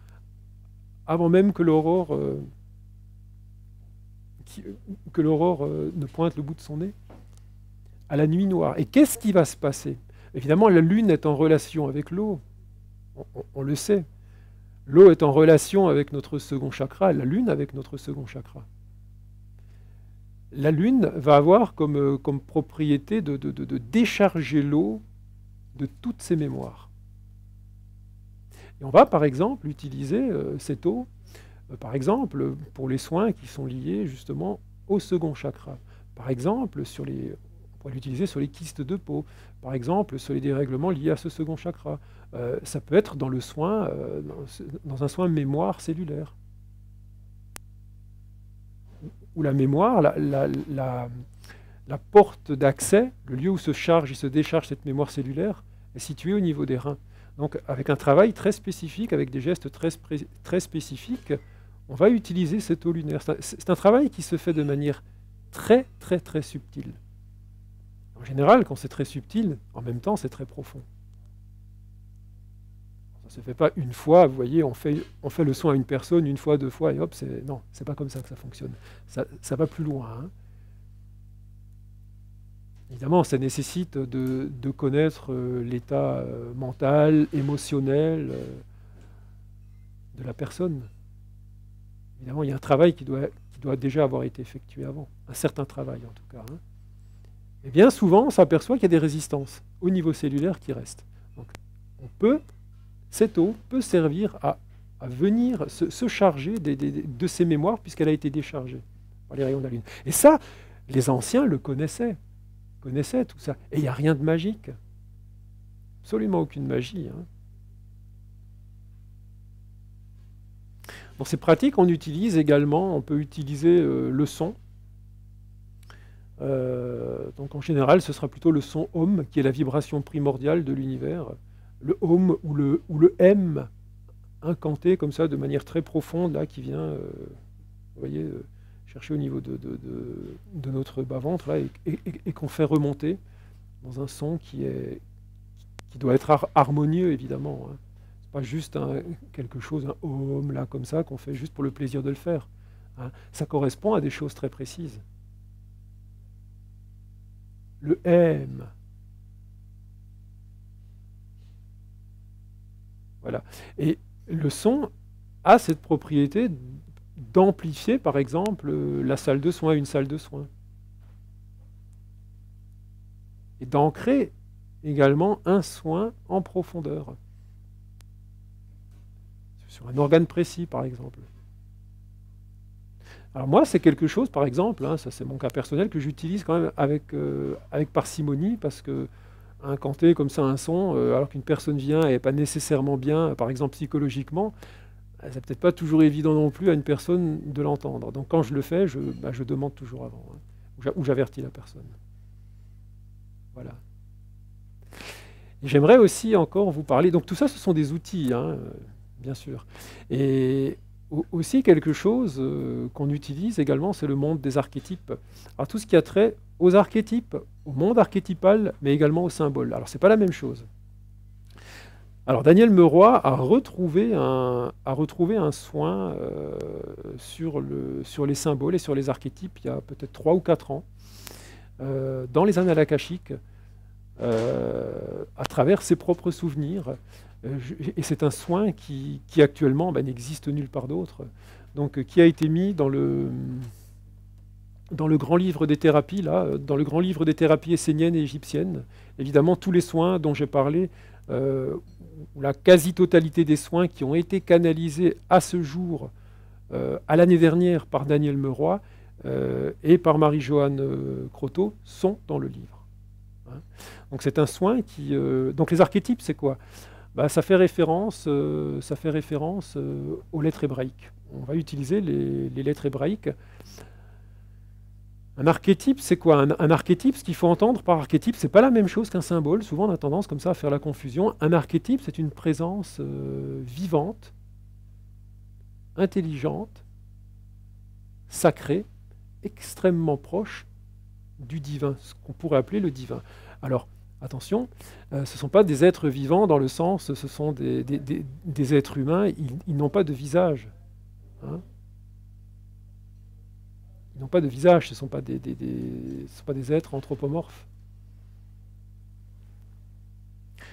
avant même que l'aurore ne pointe le bout de son nez. À la nuit noire. Et qu'est-ce qui va se passer? Évidemment, la lune est en relation avec l'eau. On le sait. L'eau est en relation avec notre second chakra, la lune avec notre second chakra. La lune va avoir comme propriété de décharger l'eau de toutes ses mémoires. Et on va par exemple utiliser cette eau, par exemple pour les soins qui sont liés justement au second chakra. Par exemple, on pourrait l'utiliser sur les kystes de peau, par exemple sur les dérèglements liés à ce second chakra. Ça peut être dans le soin, dans un soin mémoire cellulaire. Où la mémoire, la porte d'accès, le lieu où se charge et se décharge cette mémoire cellulaire, est située au niveau des reins. Donc avec un travail très spécifique, avec des gestes très spécifiques, on va utiliser cette eau lunaire. C'est un travail qui se fait de manière très subtile. En général, quand c'est très subtil, en même temps, c'est très profond. Ça ne se fait pas une fois, vous voyez, on fait le soin à une personne une fois, 2 fois, et hop, non, c'est pas comme ça que ça fonctionne. Ça va plus loin. Hein. Évidemment, ça nécessite de connaître l'état mental, émotionnel de la personne. Évidemment, il y a un travail qui doit déjà avoir été effectué avant, un certain travail en tout cas. Hein. Et bien souvent, on s'aperçoit qu'il y a des résistances au niveau cellulaire qui restent. Donc, cette eau peut servir à venir se charger de ses mémoires puisqu'elle a été déchargée par les rayons de la lune. Et ça, les anciens le connaissaient tout ça. Et il n'y a rien de magique. Absolument aucune magie. Hein. Dans ces pratiques, on utilise également, on peut utiliser le son. Donc en général, ce sera plutôt le son Om, qui est la vibration primordiale de l'univers. Le Om ou le M, incanté comme ça, de manière très profonde, là, qui vient, vous voyez, chercher au niveau de notre bas-ventre, là, et qu'on fait remonter dans un son qui doit être harmonieux, évidemment. Hein. C'est pas juste quelque chose, un Om, là, comme ça, qu'on fait juste pour le plaisir de le faire. Hein. Ça correspond à des choses très précises. Le M. Voilà. Et le son a cette propriété d'amplifier, par exemple, la salle de soins, une salle de soins. Et d'ancrer également un soin en profondeur. Sur un organe précis, par exemple. Alors moi, c'est quelque chose, par exemple, hein, ça c'est mon cas personnel, que j'utilise quand même avec parcimonie, parce que incanter comme ça un son, alors qu'une personne vient et n'est pas nécessairement bien, par exemple psychologiquement, c'est peut-être pas toujours évident non plus à une personne de l'entendre. Donc quand je le fais, je demande toujours avant, hein, ou j'avertis la personne. Voilà. J'aimerais aussi encore vous parler, donc tout ça ce sont des outils, hein, bien sûr. Et aussi quelque chose qu'on utilise également, c'est le monde des archétypes. Alors tout ce qui a trait aux archétypes, au monde archétypal, mais également aux symboles. Alors c'est pas la même chose. Alors Daniel Meroy a retrouvé un soin sur les symboles et sur les archétypes il y a peut-être 3 ou 4 ans, dans les annales akashiques, à travers ses propres souvenirs. Et c'est un soin qui actuellement n'existe nulle part d'autre, donc qui a été mis dans le grand livre des thérapies, là, dans le grand livre des thérapies esséniennes et égyptiennes. Évidemment, tous les soins dont j'ai parlé, ou la quasi-totalité des soins qui ont été canalisés à ce jour, à l'année dernière par Daniel Meroy et par Marie-Joanne Croteau, sont dans le livre. Hein. Donc c'est un soin qui... donc les archétypes, c'est quoi ? Ça fait référence aux lettres hébraïques. On va utiliser les lettres hébraïques. Un archétype, c'est quoi ? Un archétype, ce qu'il faut entendre par archétype, c'est pas la même chose qu'un symbole. Souvent, on a tendance comme ça à faire la confusion. Un archétype, c'est une présence vivante, intelligente, sacrée, extrêmement proche du divin, ce qu'on pourrait appeler le divin. Alors, attention, ce ne sont pas des êtres vivants dans le sens, ce sont des êtres humains, ils n'ont pas de visage. Hein. Ils n'ont pas de visage, ce ne sont pas des êtres anthropomorphes.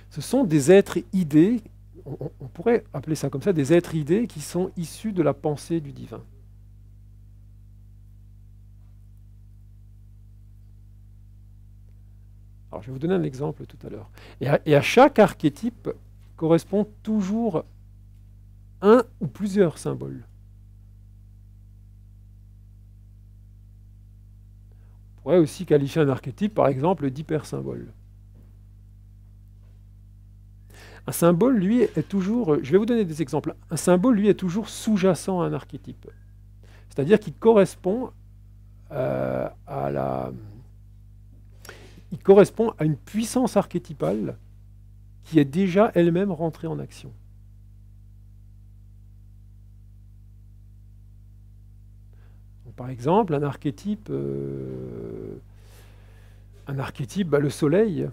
Ce sont des êtres idées, on pourrait appeler ça comme ça, des êtres idées qui sont issus de la pensée du divin. Alors, je vais vous donner un exemple tout à l'heure. Et à chaque archétype correspond toujours un ou plusieurs symboles. On pourrait aussi qualifier un archétype, par exemple, d'hypersymbole. Un symbole, lui, est toujours... Je vais vous donner des exemples. Un symbole, lui, est toujours sous-jacent à un archétype. C'est-à-dire qu'il correspond il correspond à une puissance archétypale qui est déjà elle-même rentrée en action. Donc, par exemple, un archétype, le soleil.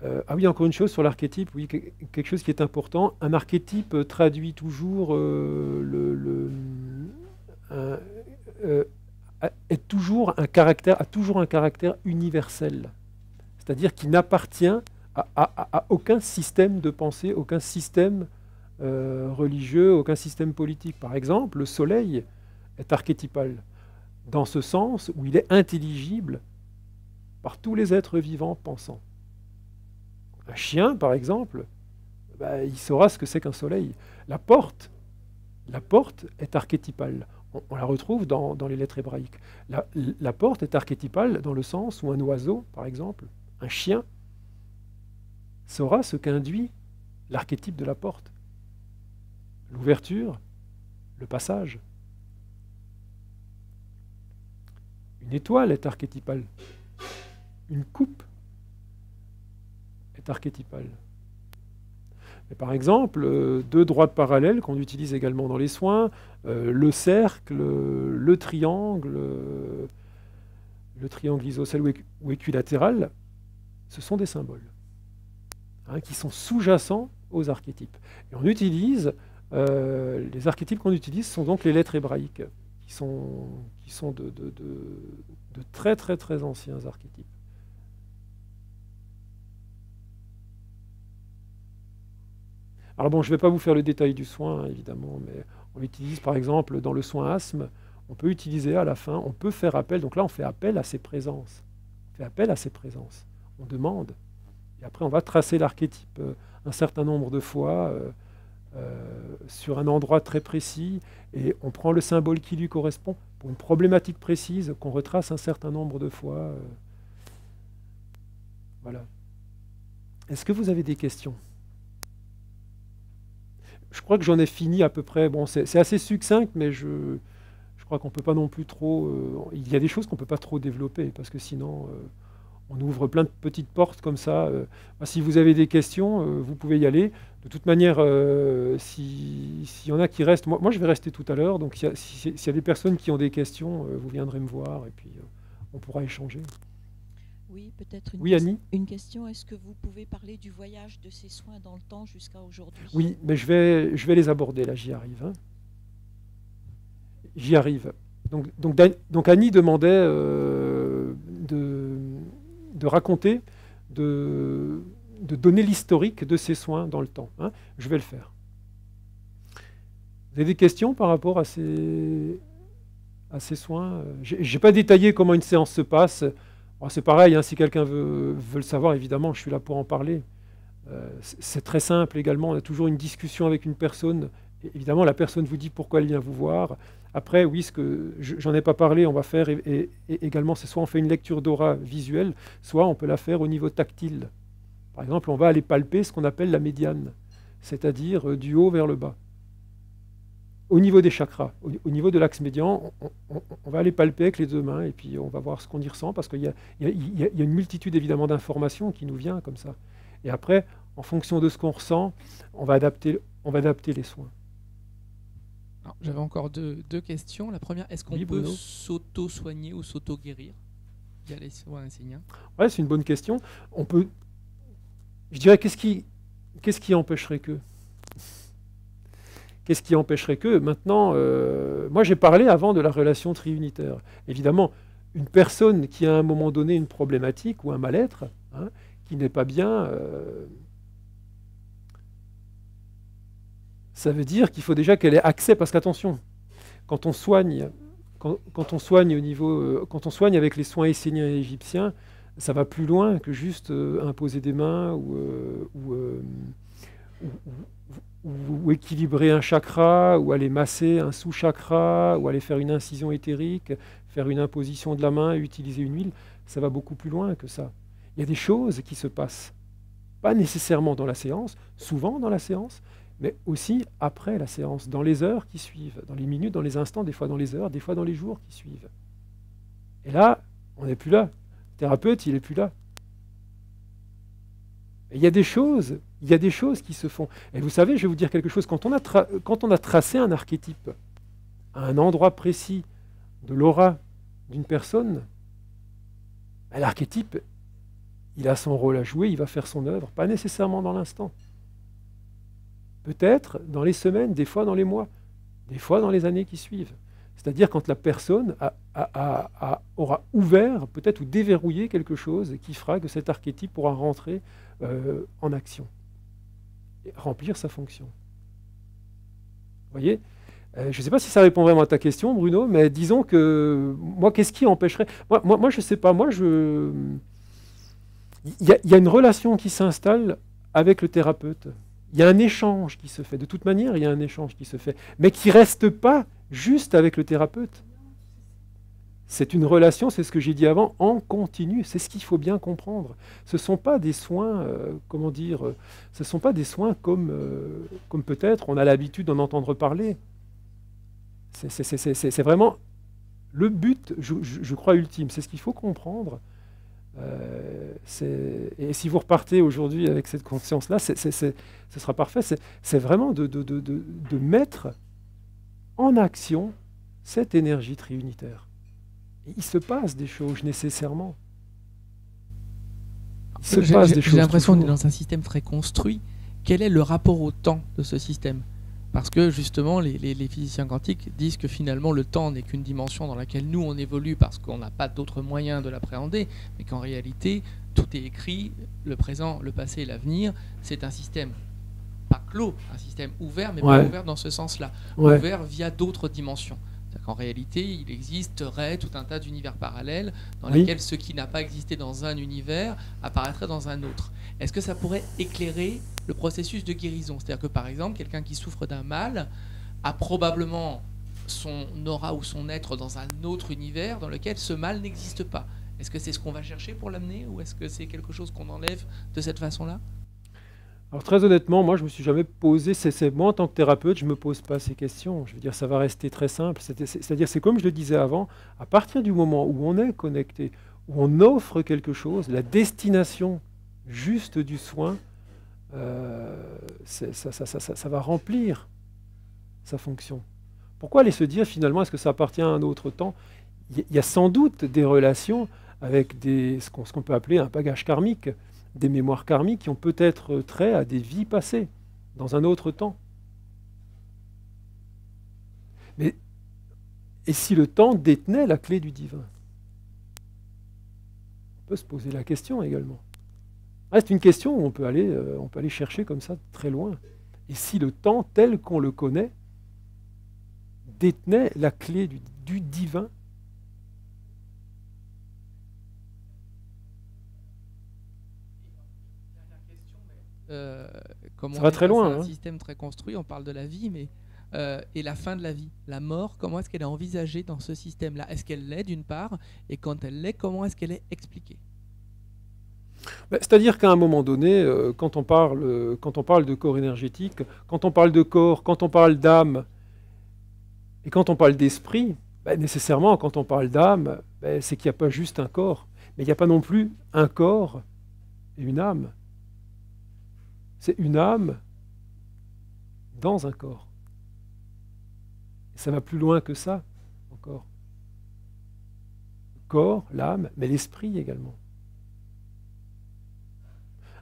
Ah oui, encore une chose sur l'archétype, oui, quelque chose qui est important. Un archétype traduit toujours a toujours un caractère universel. C'est-à-dire qu'il n'appartient à aucun système de pensée, aucun système religieux, aucun système politique. Par exemple, le soleil est archétypal, dans ce sens où il est intelligible par tous les êtres vivants pensants. Un chien, par exemple, il saura ce que c'est qu'un soleil. La porte est archétypale. On la retrouve dans les lettres hébraïques. La porte est archétypale dans le sens où un oiseau, par exemple, un chien, saura ce qu'induit l'archétype de la porte. L'ouverture, le passage. Une étoile est archétypale. Une coupe est archétypale. Mais par exemple, deux droites parallèles qu'on utilise également dans les soins, le cercle, le triangle isocèle ou équilatéral, ce sont des symboles qui sont sous-jacents aux archétypes. Et on utilise, les archétypes qu'on utilise sont donc les lettres hébraïques, qui sont de très très très anciens archétypes. Alors bon, je ne vais pas vous faire le détail du soin, hein, évidemment, mais on utilise par exemple dans le soin asthme, on peut utiliser à la fin, on peut faire appel, donc là on fait appel à ses présences. On fait appel à ses présences. On demande. Et après on va tracer l'archétype un certain nombre de fois sur un endroit très précis et on prend le symbole qui lui correspond pour une problématique précise qu'on retrace un certain nombre de fois. Voilà. Est-ce que vous avez des questions ? Je crois que j'en ai fini à peu près. Bon, c'est assez succinct, mais je crois qu'on ne peut pas non plus trop... il y a des choses qu'on ne peut pas trop développer, parce que sinon, on ouvre plein de petites portes comme ça. Si vous avez des questions, vous pouvez y aller. De toute manière, s'il y en a qui restent... Moi, je vais rester tout à l'heure, donc s'il y a des personnes qui ont des questions, vous viendrez me voir, et puis on pourra échanger. Oui, peut-être une question. Est-ce que vous pouvez parler du voyage de ces soins dans le temps jusqu'à aujourd'hui? Oui, mais je vais les aborder, là, j'y arrive. Hein. J'y arrive. Donc Annie demandait de raconter, de donner l'historique de ces soins dans le temps. Hein. Je vais le faire. Vous avez des questions par rapport à ces soins? Je n'ai pas détaillé comment une séance se passe. C'est pareil, hein, si quelqu'un veut le savoir, évidemment, je suis là pour en parler. C'est très simple également, on a toujours une discussion avec une personne. Et évidemment, la personne vous dit pourquoi elle vient vous voir. Après, oui, ce que j'en ai pas parlé, on va faire et également, c'est soit on fait une lecture d'aura visuelle, soit on peut la faire au niveau tactile. Par exemple, on va aller palper ce qu'on appelle la médiane, c'est-à-dire du haut vers le bas. Au niveau des chakras, au niveau de l'axe médian, on va aller palper avec les deux mains et puis on va voir ce qu'on y ressent parce qu'il y a une multitude évidemment d'informations qui nous vient comme ça. Et après, en fonction de ce qu'on ressent, on va adapter les soins. J'avais encore deux questions. La première, est-ce qu'on peut s'auto-soigner ou s'auto-guérir via les soins esséniens? Ouais, c'est une bonne question. On peut. Je dirais, qu'est-ce qui empêcherait que? Qu'est-ce qui empêcherait que? Maintenant, moi j'ai parlé avant de la relation triunitaire. Évidemment, une personne qui a à un moment donné une problématique ou un mal-être, hein, qui n'est pas bien, ça veut dire qu'il faut déjà qu'elle ait accès, parce qu'attention, quand on soigne au niveau, quand on soigne avec les soins esséniens et égyptiens, ça va plus loin que juste imposer des mains ou équilibrer un chakra, ou aller masser un sous-chakra, ou aller faire une incision éthérique, faire une imposition de la main, utiliser une huile, ça va beaucoup plus loin que ça. Il y a des choses qui se passent, pas nécessairement dans la séance, souvent dans la séance, mais aussi après la séance, dans les heures qui suivent, dans les minutes, dans les instants, des fois dans les heures, des fois dans les jours qui suivent. Et là, on n'est plus là. Le thérapeute, il n'est plus là. Et il y a des choses qui se font. Et vous savez, je vais vous dire quelque chose, quand on a tracé un archétype à un endroit précis de l'aura d'une personne, l'archétype, il a son rôle à jouer, il va faire son œuvre, pas nécessairement dans l'instant. Peut-être dans les semaines, des fois dans les mois, des fois dans les années qui suivent. C'est-à-dire quand la personne aura ouvert, peut-être, ou déverrouillé quelque chose qui fera que cet archétype pourra rentrer en action et remplir sa fonction. Vous voyez, je ne sais pas si ça répond vraiment à ta question, Bruno, mais disons que moi, qu'est-ce qui empêcherait? Moi, je ne sais pas. Il y a une relation qui s'installe avec le thérapeute. Il y a un échange qui se fait. De toute manière, il y a un échange qui se fait, mais qui ne reste pas juste avec le thérapeute. C'est une relation, c'est ce que j'ai dit avant, en continu. C'est ce qu'il faut bien comprendre. Ce ne sont pas des soins, ce ne sont pas des soins comme peut-être on a l'habitude d'en entendre parler. C'est vraiment le but, je crois, ultime. C'est ce qu'il faut comprendre. Et si vous repartez aujourd'hui avec cette conscience-là, ce sera parfait. C'est vraiment de mettre en action cette énergie triunitaire. Et il se passe des choses nécessairement. J'ai l'impression qu'on est dans un système très construit. Quel est le rapport au temps de ce système? Parce que justement, les physiciens quantiques disent que finalement le temps n'est qu'une dimension dans laquelle nous on évolue parce qu'on n'a pas d'autres moyens de l'appréhender, mais qu'en réalité tout est écrit, le présent, le passé et l'avenir, c'est un système pas clos, un système ouvert, mais pas ouvert dans ce sens-là, ouvert via d'autres dimensions. En réalité, il existerait tout un tas d'univers parallèles dans lesquels ce qui n'a pas existé dans un univers apparaîtrait dans un autre. Est-ce que ça pourrait éclairer le processus de guérison? C'est-à-dire que, par exemple, quelqu'un qui souffre d'un mal a probablement son aura ou son être dans un autre univers dans lequel ce mal n'existe pas. Est-ce que c'est ce qu'on va chercher pour l'amener, ou est-ce que c'est quelque chose qu'on enlève de cette façon-là? Alors très honnêtement, moi je me suis jamais posé, moi en tant que thérapeute, je ne me pose pas ces questions. Je veux dire, ça va rester très simple. C'est-à-dire, c'est comme je le disais avant, à partir du moment où on est connecté, où on offre quelque chose, la destination juste du soin, ça va remplir sa fonction. Pourquoi aller se dire finalement, est-ce que ça appartient à un autre temps? Il y a sans doute des relations avec ce qu'on peut appeler un bagage karmique, des mémoires karmiques qui ont peut-être trait à des vies passées, dans un autre temps. Mais, et si le temps détenait la clé du divin? On peut se poser la question également. C'est une question où on peut aller chercher comme ça très loin. Et si le temps tel qu'on le connaît détenait la clé du divin? Comme ça va très loin. C'est un système très construit, on parle de la vie, mais et la fin de la vie, la mort, comment est-ce qu'elle est envisagée dans ce système-là? Est-ce qu'elle l'est d'une part? Et quand elle l'est, comment est-ce qu'elle est expliquée? C'est-à-dire qu'à un moment donné, quand on parle de corps énergétique, quand on parle de corps, quand on parle d'âme, et quand on parle d'esprit, nécessairement, quand on parle d'âme, c'est qu'il n'y a pas juste un corps, mais il n'y a pas non plus un corps et une âme. C'est une âme dans un corps. Et ça va plus loin que ça, encore. Le corps, l'âme, mais l'esprit également.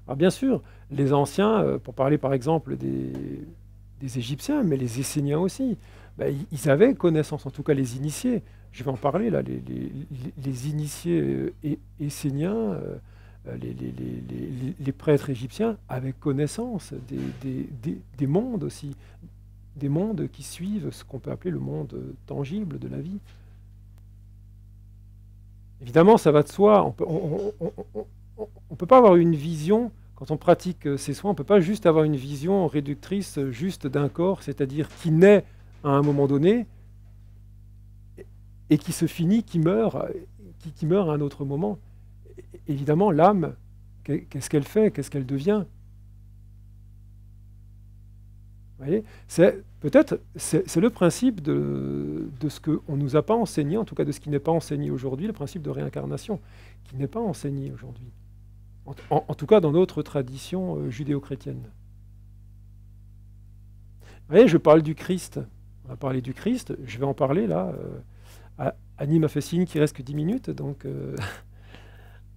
Alors bien sûr, les anciens, pour parler par exemple des Égyptiens, mais les Esséniens aussi, ils avaient connaissance, en tout cas les initiés. Je vais en parler là, les initiés esséniens, les prêtres égyptiens avaient connaissance des mondes aussi, des mondes qui suivent ce qu'on peut appeler le monde tangible de la vie. Évidemment, ça va de soi, on ne peut pas avoir une vision, quand on pratique ces soins, on ne peut pas juste avoir une vision réductrice juste d'un corps, c'est-à-dire qui naît à un moment donné et qui se finit, qui meurt à un autre moment. Évidemment, l'âme, qu'est-ce qu'elle fait? Qu'est-ce qu'elle devient? Vous voyez, c'est le principe de ce qu'on ne nous a pas enseigné, en tout cas de ce qui n'est pas enseigné aujourd'hui, le principe de réincarnation, qui n'est pas enseigné aujourd'hui. En tout cas dans notre tradition judéo-chrétienne. Vous voyez, je parle du Christ. On va parler du Christ. Je vais en parler là. Annie m'a fait signe qu'il ne reste que 10 minutes, donc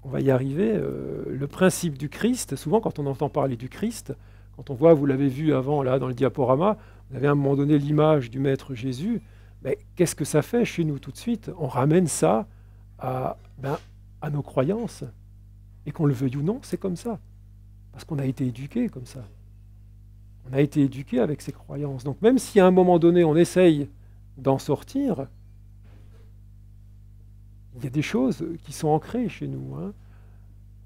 on va y arriver. Le principe du Christ, souvent quand on entend parler du Christ, quand on voit, vous l'avez vu avant là dans le diaporama, vous avez à un moment donné l'image du Maître Jésus, mais qu'est-ce que ça fait chez nous tout de suite? On ramène ça à nos croyances. Et qu'on le veuille ou non, c'est comme ça. Parce qu'on a été éduqué comme ça. On a été éduqué avec ces croyances. Donc même si à un moment donné, on essaye d'en sortir, il y a des choses qui sont ancrées chez nous.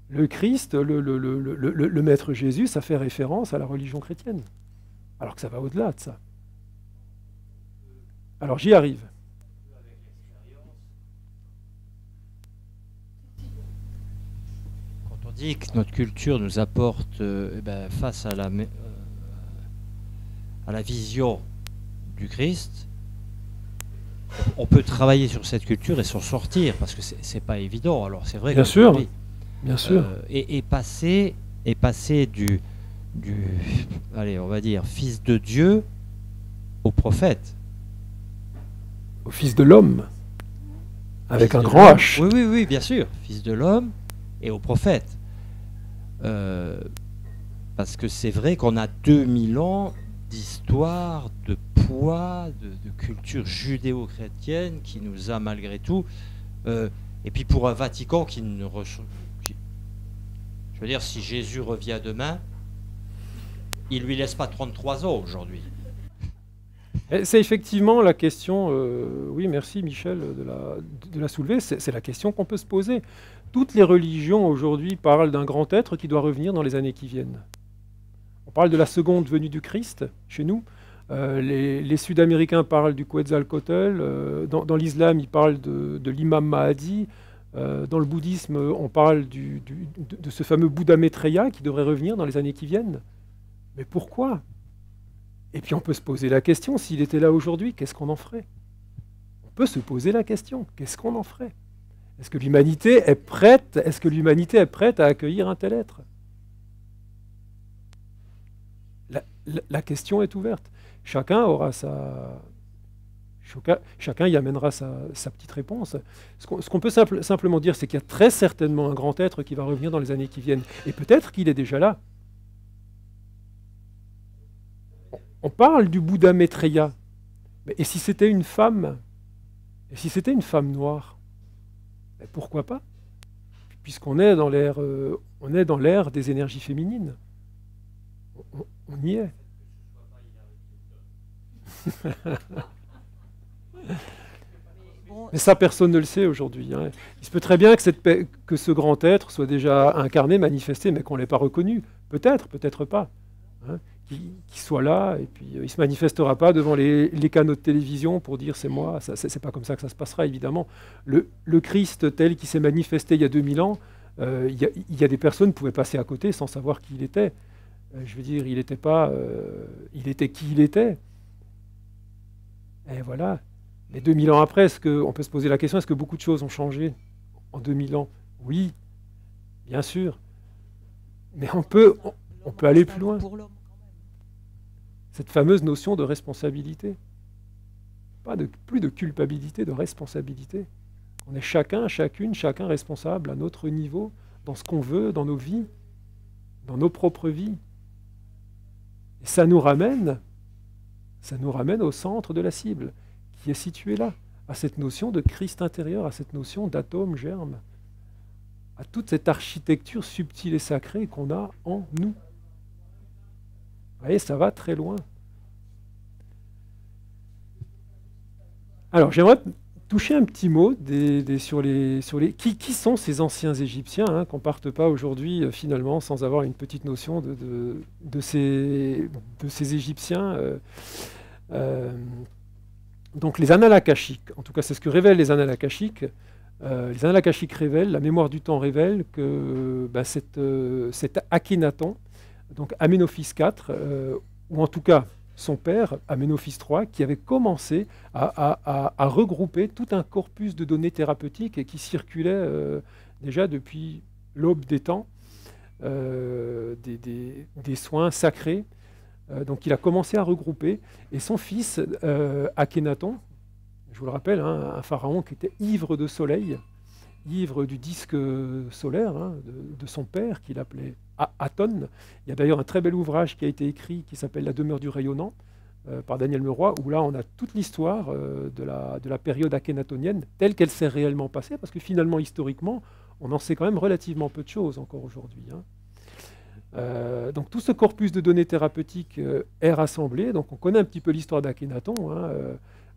Le Christ, le Maître Jésus, ça fait référence à la religion chrétienne. Alors que ça va au-delà de ça. Alors j'y arrive. Dit que notre culture nous apporte face à la vision du Christ, on peut travailler sur cette culture et s'en sortir parce que c'est pas évident. Alors c'est vrai. Bien sûr, bien sûr. Et passer du allez, on va dire fils de Dieu au prophète, au fils de l'homme, avec un grand H. Oui, bien sûr, fils de l'homme et au prophète. Parce que c'est vrai qu'on a 2000 ans d'histoire, de poids, de culture judéo-chrétienne qui nous a malgré tout... et puis pour un Vatican qui je veux dire, si Jésus revient demain, il ne lui laisse pas 33 ans aujourd'hui. C'est effectivement la question, oui merci Michel de la soulever, c'est la question qu'on peut se poser. Toutes les religions aujourd'hui parlent d'un grand être qui doit revenir dans les années qui viennent. On parle de la seconde venue du Christ chez nous. Les Sud-Américains parlent du Quetzalcoatl. Dans l'islam, ils parlent de l'imam Mahdi. Dans le bouddhisme, on parle de ce fameux Bouddha Maitreya qui devrait revenir dans les années qui viennent. Mais pourquoi? Et puis on peut se poser la question, s'il était là aujourd'hui, qu'est-ce qu'on en ferait? On peut se poser la question, qu'est-ce qu'on en ferait? Est-ce que l'humanité est prête? Est-ce que l'humanité est prête à accueillir un tel être? La question est ouverte. Chacun aura chacun y amènera sa petite réponse. Ce qu'on peut simplement dire, c'est qu'il y a très certainement un grand être qui va revenir dans les années qui viennent. Et peut-être qu'il est déjà là. On parle du Bouddha Maitreya. Mais et si c'était une femme? Et si c'était une femme noire? Mais pourquoi pas? Puisqu'on est dans l'ère des énergies féminines. On y est. Mais ça, personne ne le sait aujourd'hui. Hein. Il se peut très bien que ce grand être soit déjà incarné, manifesté, mais qu'on ne l'ait pas reconnu. Peut-être, peut-être pas. Hein. Qu'il soit là, et puis il ne se manifestera pas devant les canaux de télévision pour dire c'est moi. C'est pas comme ça que ça se passera, évidemment. Le Christ tel qu'il s'est manifesté il y a 2000 ans, il y a des personnes qui pouvaient passer à côté sans savoir qui il était. Je veux dire, il était pas... il était qui il était. Et voilà. Mais 2000 ans après, on peut se poser la question, est-ce que beaucoup de choses ont changé en 2000 ans? Oui, bien sûr. Mais on peut aller plus loin. Cette fameuse notion de responsabilité. Plus de culpabilité, de responsabilité. On est chacun responsable à notre niveau, dans ce qu'on veut, dans nos vies, dans nos propres vies. Et ça nous ramène au centre de la cible, qui est situé là, à cette notion de Christ intérieur, à cette notion d'atome germe, à toute cette architecture subtile et sacrée qu'on a en nous. Vous voyez, ça va très loin. Alors, j'aimerais toucher un petit mot sur les qui sont ces anciens Égyptiens, hein, qu'on ne parte pas aujourd'hui finalement sans avoir une petite notion de ces Égyptiens. Donc les annales akashiques, en tout cas c'est ce que révèlent les annales akashiques. Les annales akashiques révèlent, la mémoire du temps révèle que cet Akhénaton, donc Aménophis IV, ou en tout cas son père, Aménophis III, qui avait commencé à regrouper tout un corpus de données thérapeutiques et qui circulait déjà depuis l'aube des temps, des soins sacrés. Donc il a commencé à regrouper, et son fils, Akhénaton, je vous le rappelle, hein, un pharaon qui était ivre de soleil, ivre du disque solaire hein, de son père, qu'il appelait Aton. Il y a d'ailleurs un très bel ouvrage qui a été écrit, qui s'appelle La demeure du rayonnant, par Daniel Meroy, où là on a toute l'histoire de la période akhénatonienne, telle qu'elle s'est réellement passée, parce que finalement, historiquement, on en sait quand même relativement peu de choses encore aujourd'hui. Hein. Donc tout ce corpus de données thérapeutiques est rassemblé, donc on connaît un petit peu l'histoire d'Akhénaton, hein,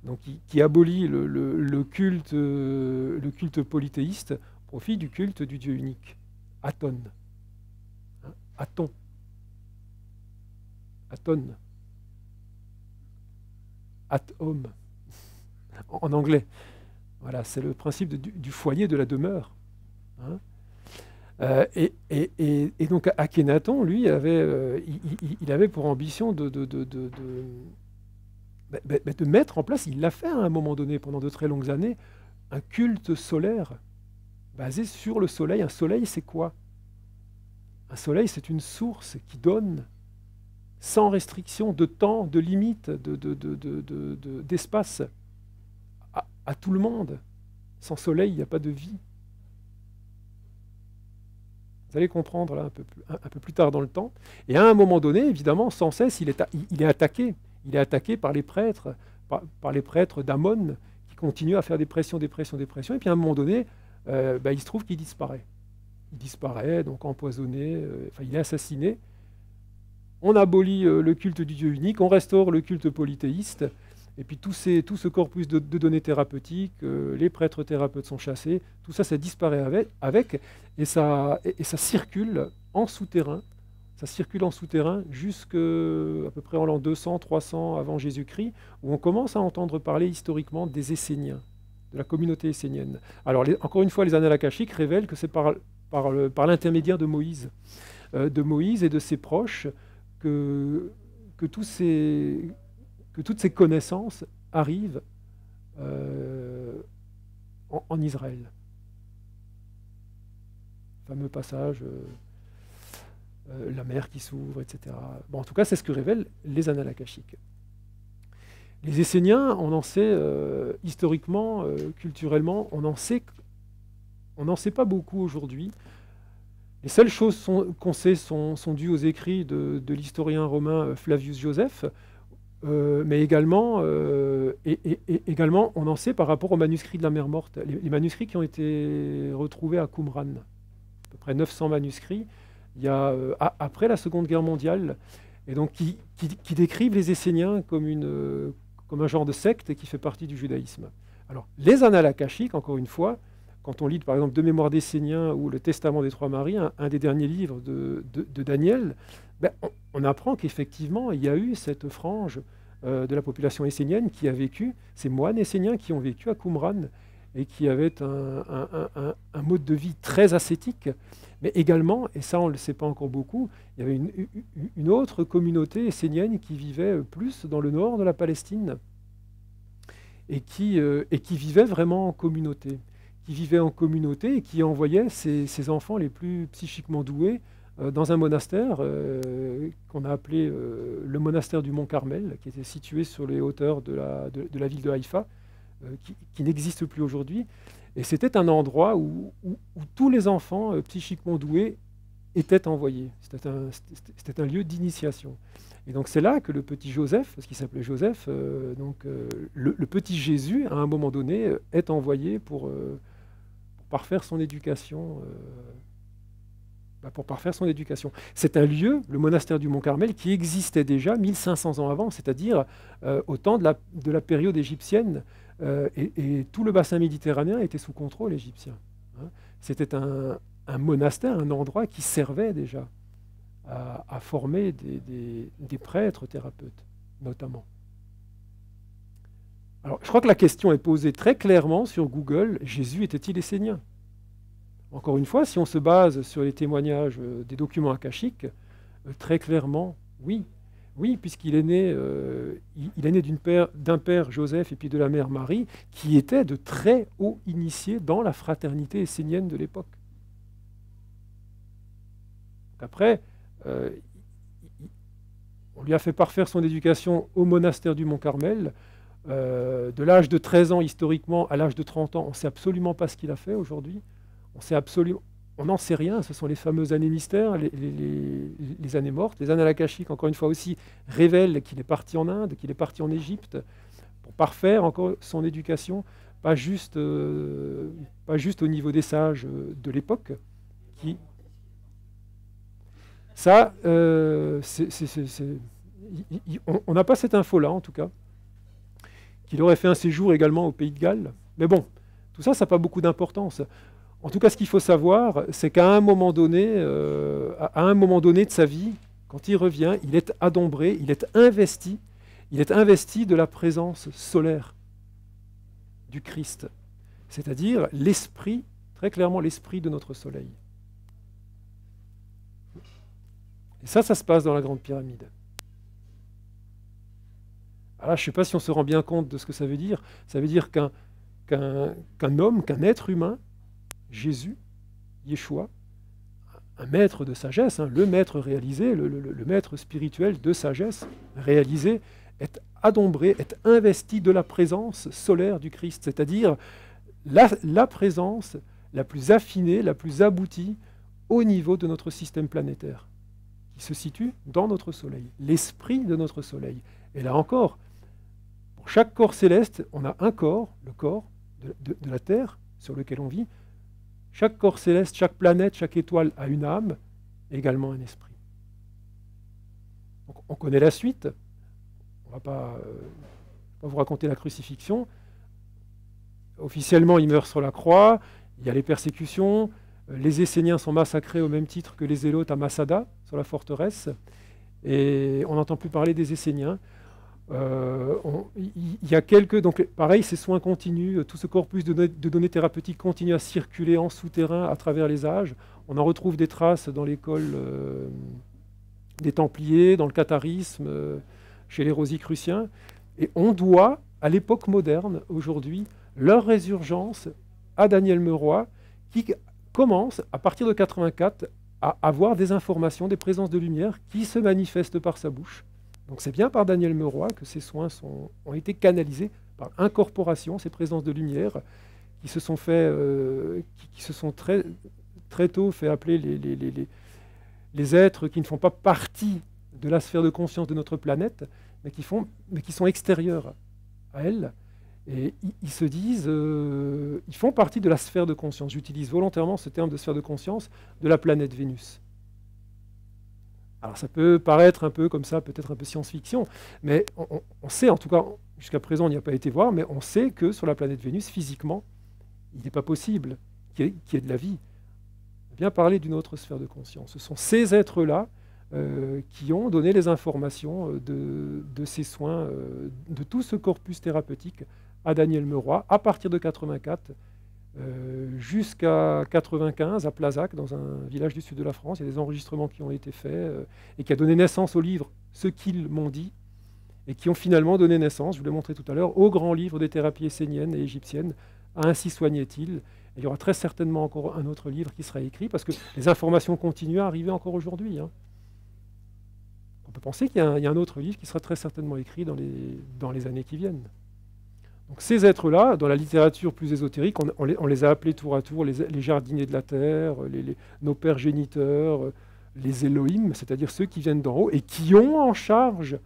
donc qui abolit le culte polythéiste au profit du culte du Dieu unique, Aton. Hein, Aton. Aton. At-home, en anglais. Voilà, c'est le principe du foyer, de la demeure. Hein. Et donc Akhénaton, lui, il avait pour ambition de mettre en place, il l'a fait à un moment donné, pendant de très longues années, un culte solaire basé sur le soleil. Un soleil, c'est quoi? Un soleil, c'est une source qui donne sans restriction de temps, de limite, d'espace à tout le monde. Sans soleil, il n'y a pas de vie. Vous allez comprendre là, un peu plus tard dans le temps. Et à un moment donné, évidemment, sans cesse, il est attaqué. Il est attaqué par les prêtres, par les prêtres d'Amon, qui continuent à faire des pressions. Et puis à un moment donné, il se trouve qu'il disparaît. Il disparaît, donc empoisonné, il est assassiné. on abolit le culte du Dieu unique, on restaure le culte polythéiste, et puis tout ce corpus de données thérapeutiques, les prêtres thérapeutes sont chassés, tout ça, ça disparaît avec et ça circule en souterrain. Ça circule en souterrain jusqu'à peu près en l'an 200, 300 avant Jésus-Christ, où on commence à entendre parler historiquement des Esséniens, de la communauté essénienne. Alors, encore une fois, les annales akashiques révèlent que c'est par l'intermédiaire de Moïse et de ses proches que toutes ces connaissances arrivent en Israël. Le fameux passage... la mer qui s'ouvre, etc. Bon, en tout cas, c'est ce que révèlent les annales akashiques. Les Esséniens, on en sait historiquement, culturellement, on n'en sait pas beaucoup aujourd'hui. Les seules choses qu'on sait sont dues aux écrits de l'historien romain Flavius Joseph, mais également, on en sait par rapport aux manuscrits de la mer Morte. Les manuscrits qui ont été retrouvés à Qumran, à peu près 900 manuscrits, il y a, après la Seconde Guerre mondiale, et donc qui décrivent les Esséniens comme un genre de secte qui fait partie du judaïsme. Alors, les annales akashiques, encore une fois, quand on lit par exemple De mémoire d'Esséniens ou Le Testament des Trois Maries, un des derniers livres de Daniel, ben, on apprend qu'effectivement, il y a eu cette frange de la population essénienne qui a vécu, ces moines esséniens qui ont vécu à Qumran et qui avaient un mode de vie très ascétique. Mais également, et ça on ne le sait pas encore beaucoup, il y avait une autre communauté essénienne qui vivait plus dans le nord de la Palestine et qui vivait vraiment en communauté. Qui vivait en communauté et qui envoyait ses enfants les plus psychiquement doués dans un monastère qu'on a appelé le monastère du Mont Carmel, qui était situé sur les hauteurs de la ville de Haïfa, qui n'existe plus aujourd'hui. Et c'était un endroit où tous les enfants psychiquement doués étaient envoyés. C'était un lieu d'initiation. Et donc c'est là que le petit Joseph, parce qu'il s'appelait Joseph, le petit Jésus, à un moment donné, est envoyé pour parfaire son éducation. C'est un lieu, le monastère du Mont Carmel, qui existait déjà 1500 ans avant, c'est-à-dire au temps de la période égyptienne. Et tout le bassin méditerranéen était sous contrôle égyptien. C'était un monastère, un endroit qui servait déjà à former des prêtres thérapeutes, notamment. Alors, je crois que la question est posée très clairement sur Google. Jésus était-il essénien? Encore une fois, si on se base sur les témoignages des documents akashiques, très clairement, oui. Oui, puisqu'il est né, d'un père Joseph et puis de la mère Marie, qui étaient de très hauts initiés dans la fraternité essénienne de l'époque. Après, on lui a fait parfaire son éducation au monastère du Mont Carmel. De l'âge de 13 ans historiquement à l'âge de 30 ans, on ne sait absolument pas ce qu'il a fait aujourd'hui. On n'en sait rien, ce sont les fameuses années mystères, les années mortes. Les annales akashiques, encore une fois aussi, révèlent qu'il est parti en Inde, qu'il est parti en Égypte, pour parfaire encore son éducation, pas juste au niveau des sages de l'époque. Ça, on n'a pas cette info-là, en tout cas, qu'il aurait fait un séjour également au Pays de Galles. Mais bon, tout ça, ça n'a pas beaucoup d'importance. En tout cas, ce qu'il faut savoir, c'est qu'à un moment donné, de sa vie, quand il revient, il est adombré, il est investi de la présence solaire du Christ, c'est-à-dire l'esprit, très clairement l'esprit de notre soleil. Et ça se passe dans la Grande Pyramide. Alors, je ne sais pas si on se rend bien compte de ce que ça veut dire. Ça veut dire qu'un homme, qu'un être humain, Jésus, Yeshua, un maître de sagesse, le maître réalisé, le maître spirituel de sagesse réalisé, est adombré, est investi de la présence solaire du Christ, c'est-à-dire la présence la plus affinée, la plus aboutie au niveau de notre système planétaire, qui se situe dans notre Soleil, l'esprit de notre Soleil. Et là encore, pour chaque corps céleste, on a un corps, le corps de la Terre sur lequel on vit. Chaque corps céleste, chaque planète, chaque étoile a une âme, également un esprit. Donc, on connaît la suite. On ne va pas vous raconter la crucifixion. Officiellement, il meurt sur la croix, il y a les persécutions, les Esséniens sont massacrés au même titre que les Zélotes à Massada, sur la forteresse, et on n'entend plus parler des Esséniens. Il y a quelques... Donc pareil, ces soins continuent, tout ce corpus de données thérapeutiques continue à circuler en souterrain à travers les âges. On en retrouve des traces dans l'école des Templiers, dans le catharisme, chez les Rosicruciens, et on doit, à l'époque moderne, aujourd'hui, leur résurgence à Daniel Meuroy, qui commence, à partir de 84, à avoir des informations, des présences de lumière qui se manifestent par sa bouche. Donc c'est bien par Daniel Meuroy que ces soins ont été canalisés par incorporation, ces présences de lumière, qui se sont très tôt fait appeler les êtres qui ne font pas partie de la sphère de conscience de notre planète, mais qui sont extérieurs à elle. Et ils se disent, ils font partie de la sphère de conscience. J'utilise volontairement ce terme de sphère de conscience de la planète Vénus. Alors ça peut paraître un peu comme ça, peut-être un peu science-fiction, mais on sait, en tout cas, jusqu'à présent on n'y a pas été voir, mais on sait que sur la planète Vénus, physiquement, il n'est pas possible qu'il y ait de la vie. On a bien parlé d'une autre sphère de conscience. Ce sont ces êtres-là qui ont donné les informations de ces soins, de tout ce corpus thérapeutique à Daniel Meuroy, à partir de 84 jusqu'à 95 à Plazac, dans un village du sud de la France. Il y a des enregistrements qui ont été faits et qui a donné naissance au livre « Ce qu'ils m'ont dit » et qui ont finalement donné naissance, je vous l'ai montré tout à l'heure, au grand livre des thérapies esséniennes et égyptiennes, « Ainsi soignait-il ». Et il y aura très certainement encore un autre livre qui sera écrit parce que les informations continuent à arriver encore aujourd'hui. On peut penser qu'il y a un autre livre qui sera très certainement écrit dans les années qui viennent. Donc ces êtres-là, dans la littérature plus ésotérique, on les a appelés tour à tour les jardiniers de la terre, nos pères géniteurs, les Elohim, c'est-à-dire ceux qui viennent d'en haut et qui ont en charge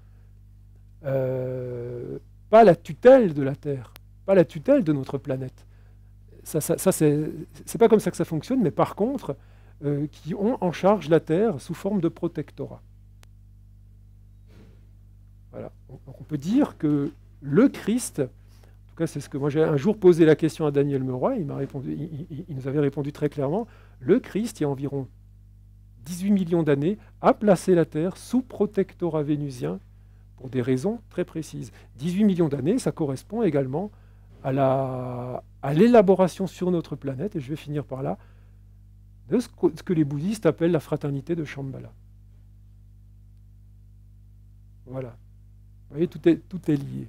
pas la tutelle de la Terre, pas la tutelle de notre planète. Ça c'est pas comme ça que ça fonctionne, mais par contre, qui ont en charge la Terre sous forme de protectorat. Voilà. Donc on peut dire que le Christ... En tout cas, c'est ce que moi j'ai un jour posé la question à Daniel Meuroy, il nous avait répondu très clairement, le Christ, il y a environ 18 millions d'années, a placé la Terre sous protectorat vénusien pour des raisons très précises. 18 millions d'années, ça correspond également à l'élaboration sur notre planète, et je vais finir par là, de ce que les bouddhistes appellent la fraternité de Shambhala. Voilà. Vous voyez, tout est lié.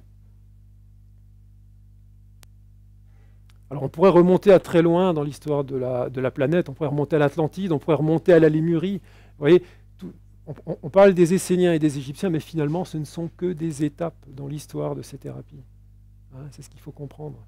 Alors on pourrait remonter à très loin dans l'histoire de la planète, on pourrait remonter à l'Atlantide, on pourrait remonter à la Lémurie. Vous voyez, on parle des Esséniens et des Égyptiens, mais finalement ce ne sont que des étapes dans l'histoire de ces thérapies. C'est ce qu'il faut comprendre.